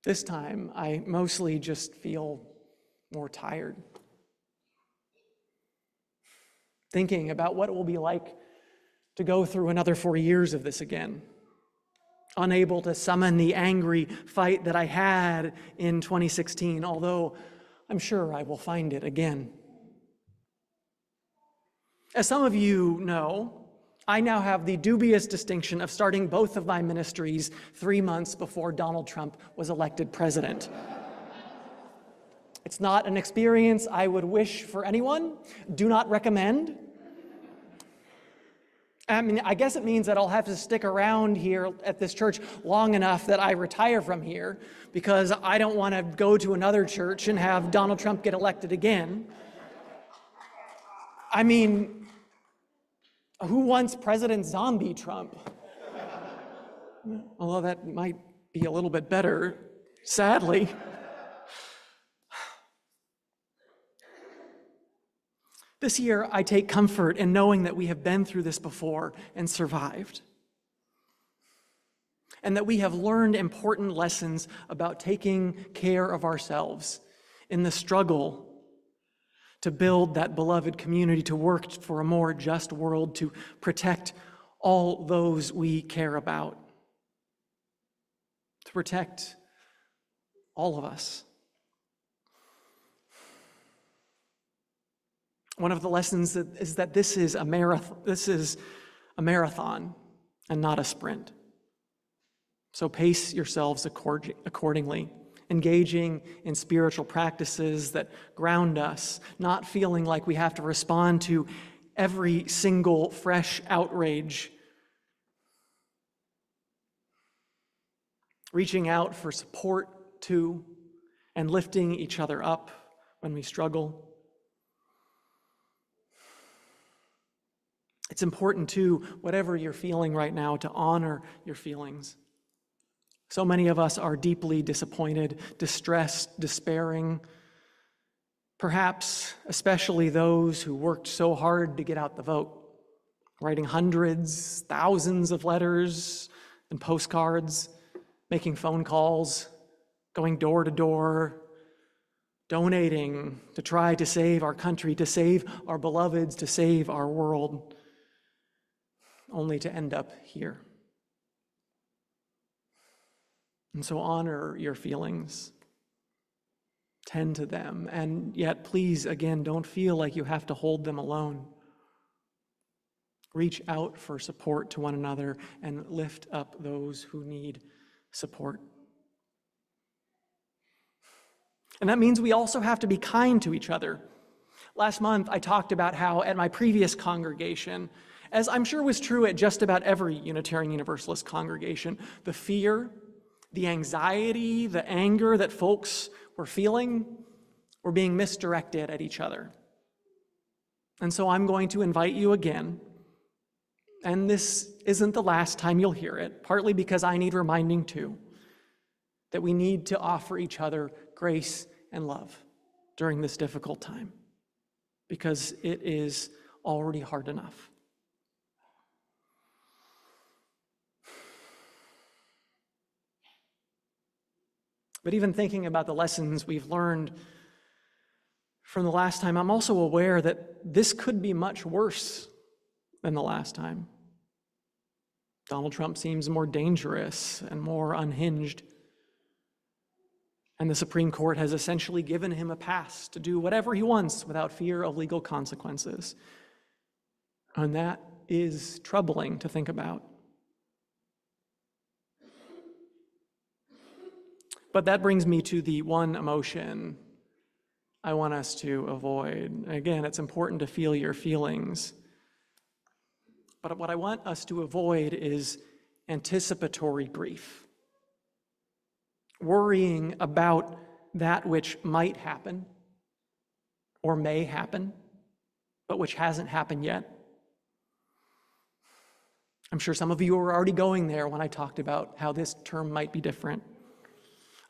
This time, I mostly just feel more tired. Thinking about what it will be like to go through another 4 years of this again. Unable to summon the angry fight that I had in 2016, although I'm sure I will find it again. As some of you know, I now have the dubious distinction of starting both of my ministries 3 months before Donald Trump was elected president. It's not an experience I would wish for anyone, do not recommend, I mean, I guess it means that I'll have to stick around here at this church long enough that I retire from here, because I don't want to go to another church and have Donald Trump get elected again. I mean, who wants President Zombie Trump? Although that might be a little bit better, sadly. This year, I take comfort in knowing that we have been through this before and survived, and that we have learned important lessons about taking care of ourselves in the struggle to build that beloved community, to work for a more just world, to protect all those we care about, to protect all of us. One of the lessons is that this is a marathon and not a sprint. So pace yourselves accordingly, engaging in spiritual practices that ground us, not feeling like we have to respond to every single fresh outrage, reaching out for support too, and lifting each other up when we struggle. It's important too, whatever you're feeling right now, to honor your feelings. So many of us are deeply disappointed, distressed, despairing, perhaps especially those who worked so hard to get out the vote, writing hundreds, thousands of letters and postcards, making phone calls, going door to door, donating to try to save our country, to save our beloveds, to save our world, only to end up here. And so honor your feelings, tend to them, and yet please, again, don't feel like you have to hold them alone. Reach out for support to one another and lift up those who need support. And that means we also have to be kind to each other. Last month, I talked about how at my previous congregation, as I'm sure was true at just about every Unitarian Universalist congregation, the fear, the anxiety, the anger that folks were feeling were being misdirected at each other. And so I'm going to invite you again, and this isn't the last time you'll hear it, partly because I need reminding too, that we need to offer each other grace and love during this difficult time, because it is already hard enough. But even thinking about the lessons we've learned from the last time, I'm also aware that this could be much worse than the last time. Donald Trump seems more dangerous and more unhinged. And the Supreme Court has essentially given him a pass to do whatever he wants without fear of legal consequences. And that is troubling to think about. But that brings me to the one emotion I want us to avoid. Again, it's important to feel your feelings. But what I want us to avoid is anticipatory grief. Worrying about that which might happen or may happen, but which hasn't happened yet. I'm sure some of you were already going there when I talked about how this term might be different.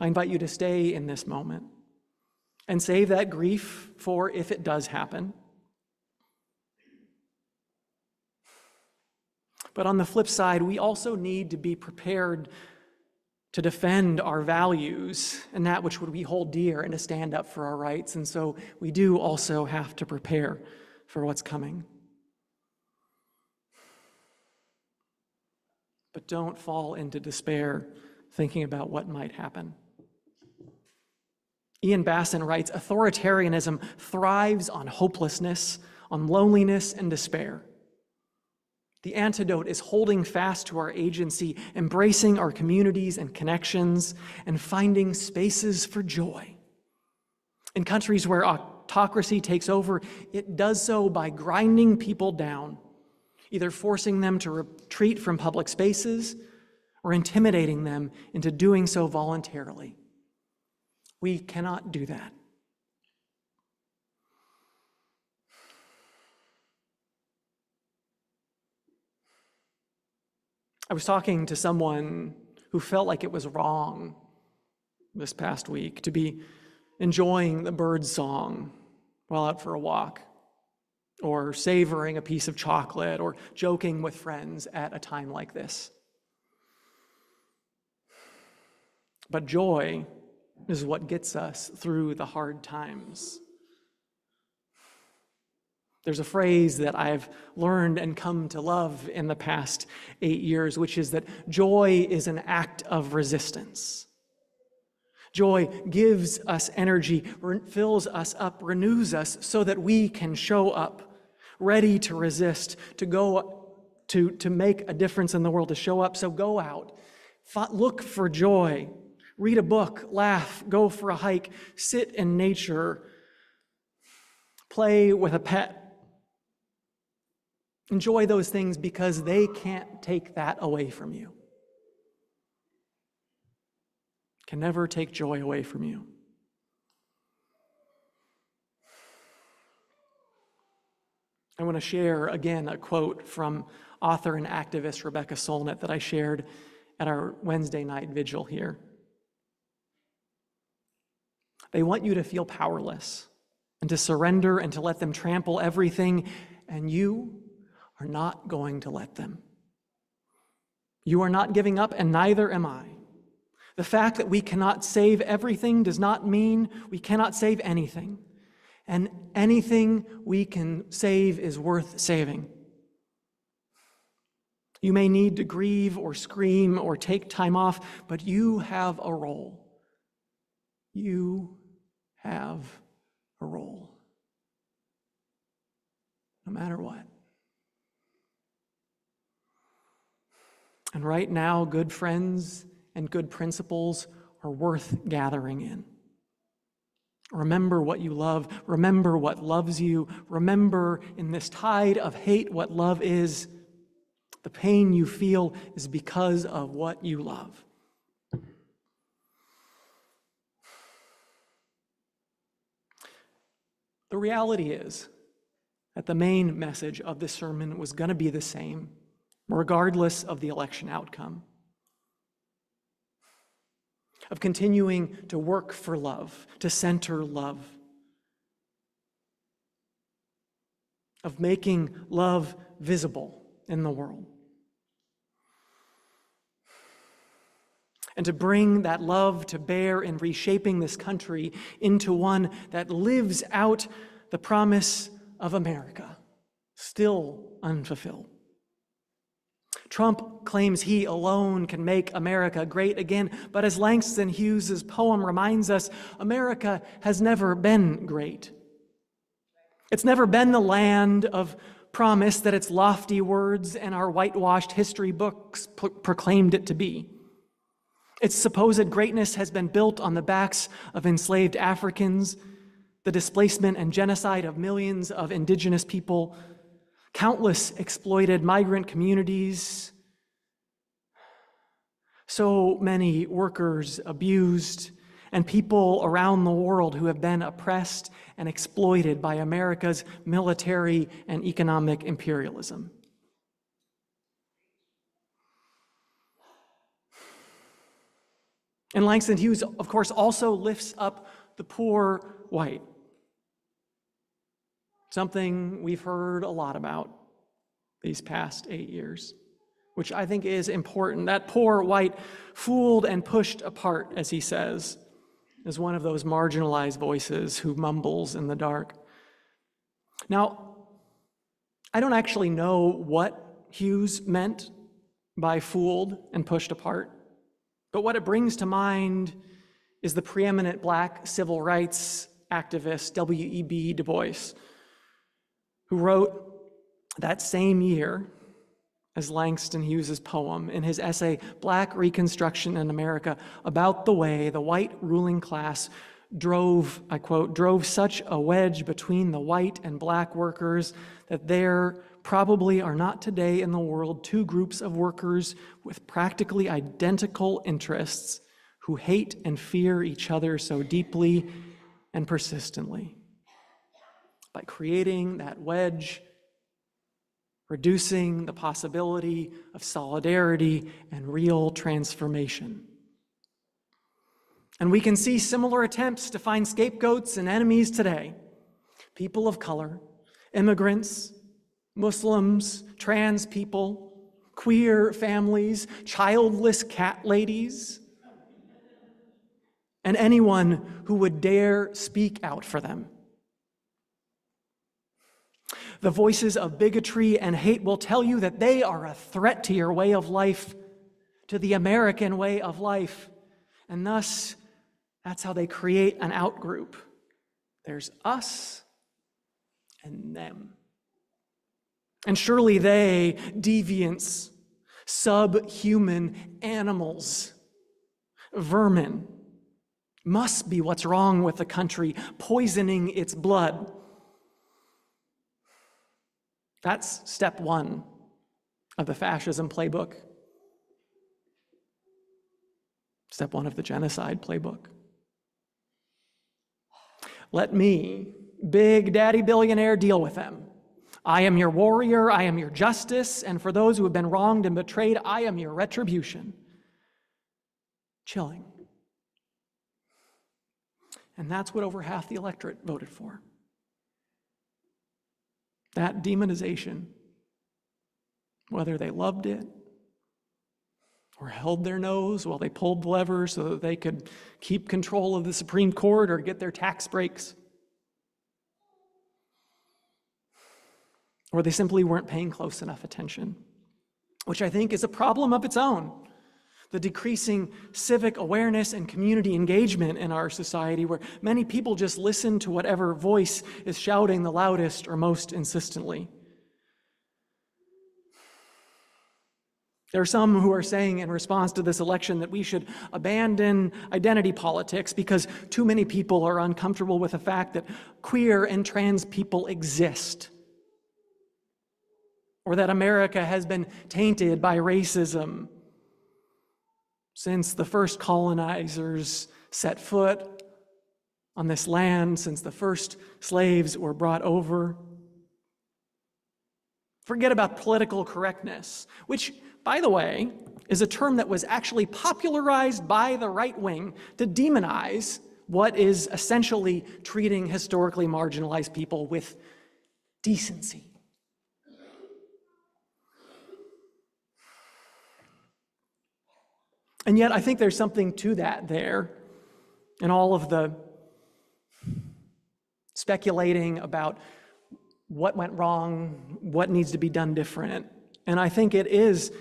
I invite you to stay in this moment and save that grief for if it does happen. But on the flip side, we also need to be prepared to defend our values and that which we hold dear, and to stand up for our rights. And so we do also have to prepare for what's coming. But don't fall into despair thinking about what might happen. Ian Bassin writes, authoritarianism thrives on hopelessness, on loneliness and despair. The antidote is holding fast to our agency, embracing our communities and connections, and finding spaces for joy. In countries where autocracy takes over, it does so by grinding people down, either forcing them to retreat from public spaces or intimidating them into doing so voluntarily. We cannot do that. I was talking to someone who felt like it was wrong this past week to be enjoying the bird song while out for a walk, or savoring a piece of chocolate, or joking with friends at a time like this. But joy is what gets us through the hard times. There's a phrase that I've learned and come to love in the past 8 years, which is that joy is an act of resistance. Joy gives us energy, fills us up, renews us so that we can show up, ready to resist, to go to make a difference in the world, to show up. So go out, look for joy, read a book, laugh, go for a hike, sit in nature, play with a pet. Enjoy those things because they can't take that away from you. Can never take joy away from you. I want to share again a quote from author and activist Rebecca Solnit that I shared at our Wednesday night vigil here. They want you to feel powerless and to surrender and to let them trample everything, and you are not going to let them. You are not giving up, and neither am I. The fact that we cannot save everything does not mean we cannot save anything. And anything we can save is worth saving. You may need to grieve or scream or take time off, but you have a role. You have a role. No matter what. And right now, good friends and good principles are worth gathering in. Remember what you love. Remember what loves you. Remember in this tide of hate what love is. The pain you feel is because of what you love. The reality is that the main message of this sermon was going to be the same, regardless of the election outcome. Of continuing to work for love, to center love. Of making love visible in the world. And to bring that love to bear in reshaping this country into one that lives out the promise of America, still unfulfilled. Trump claims he alone can make America great again, but as Langston Hughes' poem reminds us, America has never been great. It's never been the land of promise that its lofty words and our whitewashed history books proclaimed it to be. Its supposed greatness has been built on the backs of enslaved Africans, the displacement and genocide of millions of indigenous people, countless exploited migrant communities, so many workers abused, and people around the world who have been oppressed and exploited by America's military and economic imperialism. And Langston Hughes, of course, also lifts up the poor white. Something we've heard a lot about these past 8 years, which I think is important. That poor white, fooled and pushed apart, as he says, is one of those marginalized voices who mumbles in the dark. Now, I don't actually know what Hughes meant by fooled and pushed apart, but what it brings to mind is the preeminent Black civil rights activist W.E.B. Du Bois, who wrote that same year as Langston Hughes' poem in his essay, Black Reconstruction in America, about the way the white ruling class drove, I quote, drove such a wedge between the white and black workers that their probably are not today in the world two groups of workers with practically identical interests who hate and fear each other so deeply and persistently. By creating that wedge, reducing the possibility of solidarity and real transformation. And we can see similar attempts to find scapegoats and enemies today. People of color, immigrants, Muslims, trans people, queer families, childless cat ladies, and anyone who would dare speak out for them. The voices of bigotry and hate will tell you that they are a threat to your way of life, to the American way of life, and thus, that's how they create an outgroup. There's us and them. And surely they, deviants, subhuman animals, vermin, must be what's wrong with the country, poisoning its blood. That's step one of the fascism playbook. Step one of the genocide playbook. Let me, big daddy billionaire, deal with them. I am your warrior, I am your justice, and for those who have been wronged and betrayed, I am your retribution. Chilling. And that's what over half the electorate voted for. That demonization, whether they loved it or held their nose while they pulled the lever so that they could keep control of the Supreme Court or get their tax breaks, or they simply weren't paying close enough attention, which I think is a problem of its own. The decreasing civic awareness and community engagement in our society, where many people just listen to whatever voice is shouting the loudest or most insistently. There are some who are saying in response to this election that we should abandon identity politics because too many people are uncomfortable with the fact that queer and trans people exist, or that America has been tainted by racism since the first colonizers set foot on this land, since the first slaves were brought over. Forget about political correctness, which, by the way, is a term that was actually popularized by the right wing to demonize what is essentially treating historically marginalized people with decency. And yet, I think there's something to that there in all of the speculating about what went wrong, what needs to be done different. And I think it is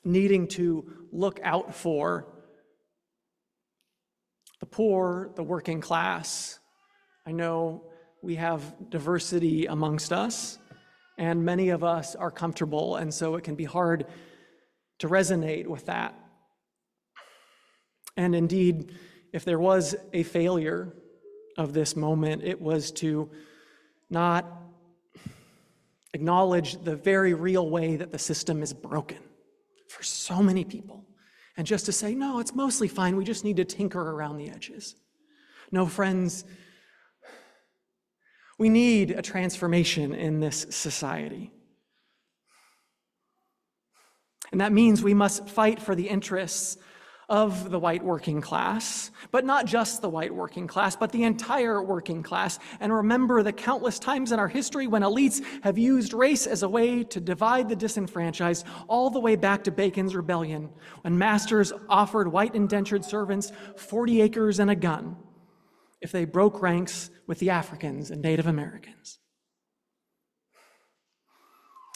needing to look out for the poor, the working class. I know we have diversity amongst us, and many of us are comfortable, and so it can be hard to resonate with that. And indeed, if there was a failure of this moment, it was to not acknowledge the very real way that the system is broken for so many people, and just to say, no, it's mostly fine, we just need to tinker around the edges. No, friends, we need a transformation in this society. And that means we must fight for the interests of the white working class, but not just the white working class, but the entire working class, and remember the countless times in our history when elites have used race as a way to divide the disenfranchised, all the way back to Bacon's Rebellion, when masters offered white indentured servants 40 acres and a gun if they broke ranks with the Africans and Native Americans.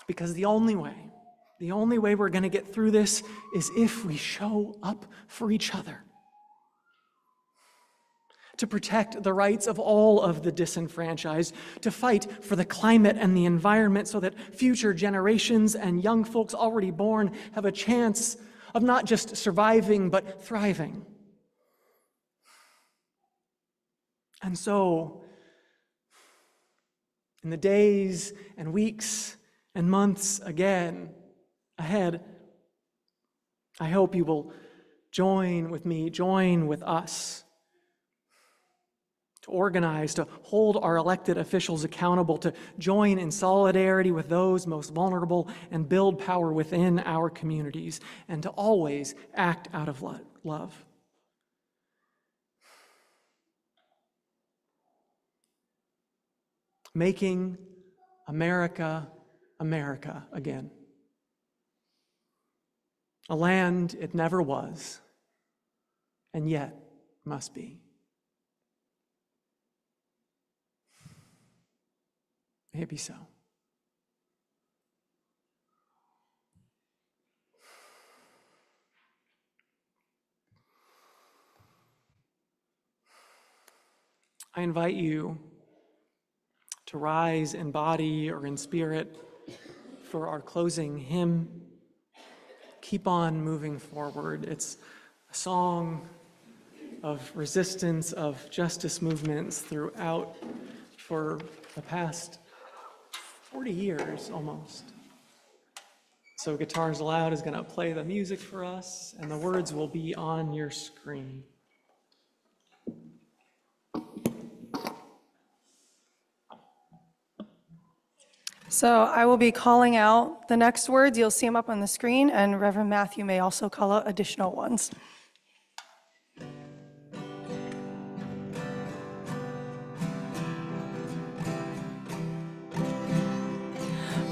Because the only way we're going to get through this is if we show up for each other, to protect the rights of all of the disenfranchised, to fight for the climate and the environment so that future generations and young folks already born have a chance of not just surviving, but thriving. And so, In the days and weeks and months ahead, I hope you will join with me, join with us to organize, to hold our elected officials accountable, to join in solidarity with those most vulnerable and build power within our communities, and to always act out of love. Making America, America again. A land it never was, and yet must be. May it be so. I invite you to rise in body or in spirit for our closing hymn. Keep on moving forward. It's a song of resistance, of justice movements throughout for the past 40 years almost. So Guitars Aloud is going to play the music for us, and the words will be on your screen. So I will be calling out the next words. You'll see them up on the screen, and Reverend Matthew may also call out additional ones.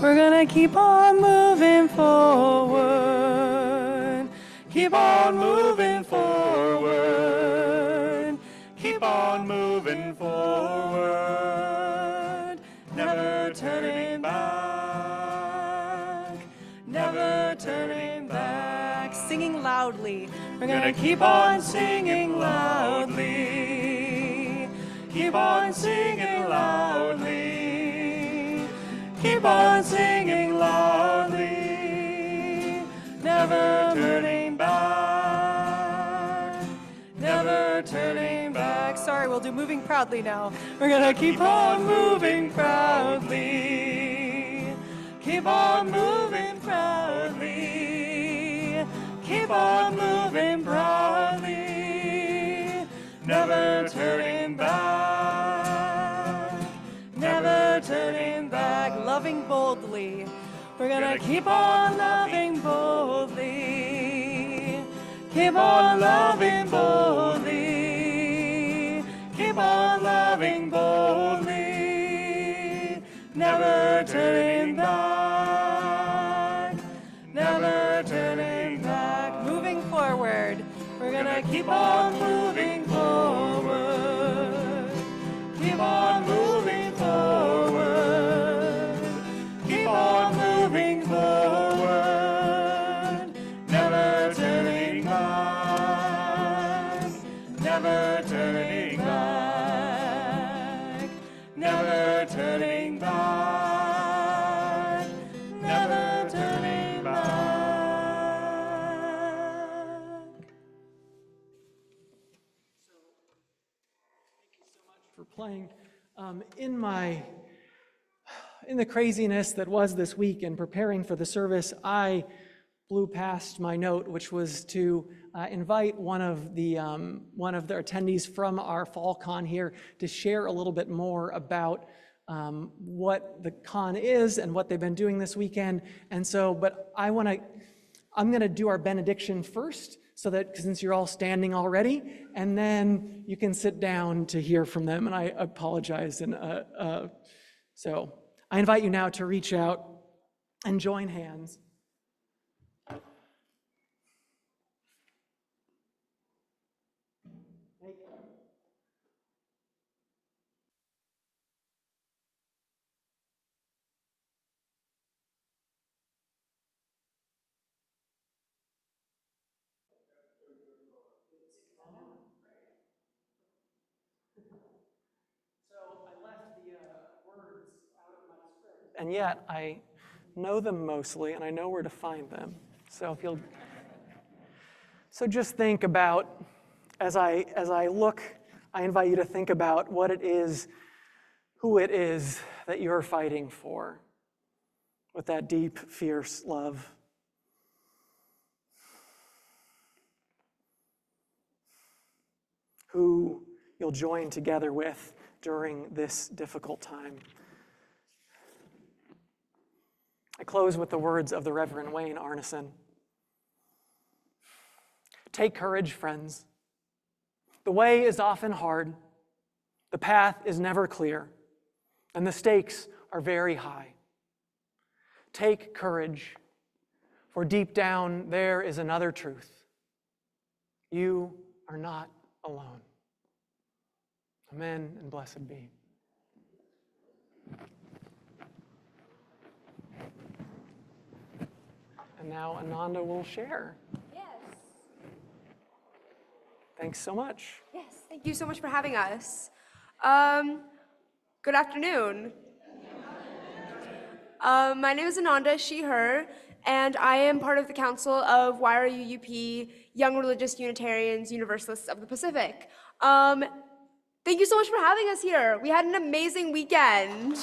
We're gonna keep on moving forward. Keep on moving forward. Keep on moving forward. Never turning back. Never turning back. Singing loudly. We're gonna keep on singing loudly. Keep on singing loudly. Keep on singing loudly, never turning back, never turning back. Sorry, we'll do moving proudly now. We're gonna keep on moving proudly, keep on moving proudly, keep on moving proudly, never turning back, never turning back. Loving boldly. We're gonna keep on loving boldly. Keep on loving boldly. Keep on loving boldly. Never turning back. Never turning back. Moving forward. We're gonna keep on moving forward. Keep on moving forward. Keep on moving forward, never turning back, never turning back, never turning back, never turning back. Thank you so much for playing. In the craziness that was this week and preparing for the service, I blew past my note, which was to invite one of the attendees from our fall con here to share a little bit more about what the con is and what they've been doing this weekend. And so, but I'm gonna do our benediction first, so that since you're all standing already, and then you can sit down to hear from them. And I apologize. And so I invite you now to reach out and join hands. And yet I know them mostly, and I know where to find them. So just think about, as I look, I invite you to think about what it is who it is that you're fighting for with that deep, fierce love. Who you'll join together with during this difficult time. I close with the words of the Reverend Wayne Arneson. Take courage, friends. The way is often hard, the path is never clear, and the stakes are very high. Take courage, for deep down there is another truth. You are not alone. Amen and blessed be. And now Ananda will share. Yes. Thanks so much. Yes, thank you so much for having us. Good afternoon. My name is Ananda, she, her, and I am part of the Council of YRUUP, Young Religious Unitarians, Universalists of the Pacific. Thank you so much for having us here. We had an amazing weekend.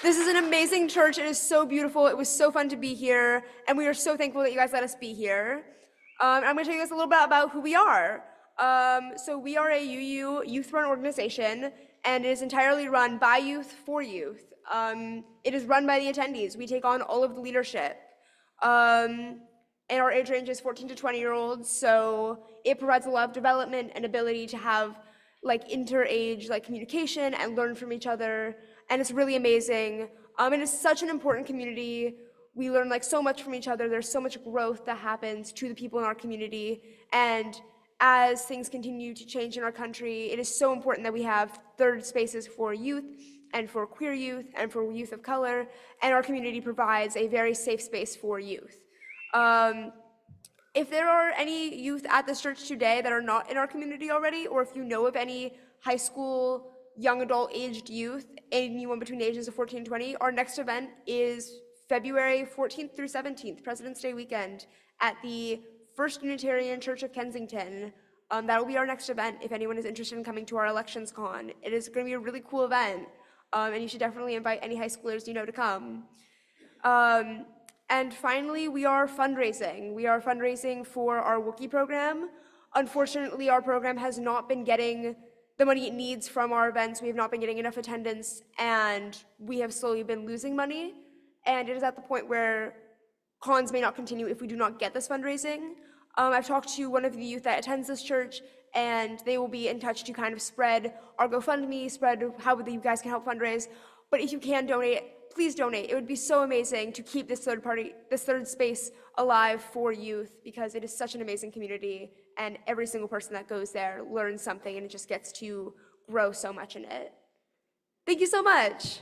This is an amazing church. It is so beautiful. It was so fun to be here, and we are so thankful that you guys let us be here. I'm going to tell you guys a little bit about who we are. So we are a UU youth-run organization, and it is entirely run by youth for youth. It is run by the attendees. We take on all of the leadership. And our age range is 14 to 20-year-olds, so it provides a lot of development and ability to have inter-age communication and learn from each other, and it's really amazing. It is such an important community. We learn so much from each other. There's so much growth that happens to the people in our community, and as things continue to change in our country, it is so important that we have third spaces for youth and for queer youth and for youth of color, and our community provides a very safe space for youth. If there are any youth at this church today that are not in our community already, or if you know of any high school, young adult aged youth, anyone between the ages of 14 and 20, our next event is February 14th through 17th, President's Day weekend, at the First Unitarian Church of Kensington. That will be our next event if anyone is interested in coming to our Elections Con. It is going to be a really cool event, and you should definitely invite any high schoolers you know to come. And finally, we are fundraising. We are fundraising for our Wookiee program. Unfortunately, our program has not been getting the money it needs from our events. We have not been getting enough attendance, and we have slowly been losing money. And it is at the point where cons may not continue if we do not get this fundraising. I've talked to one of the youth that attends this church, and they will be in touch to kind of spread our GoFundMe, spread how you guys can help fundraise. But if you can donate, please donate. It would be so amazing to keep this third space alive for youth, because it is such an amazing community, and every single person that goes there learns something, and it just gets to grow so much in it. Thank you so much.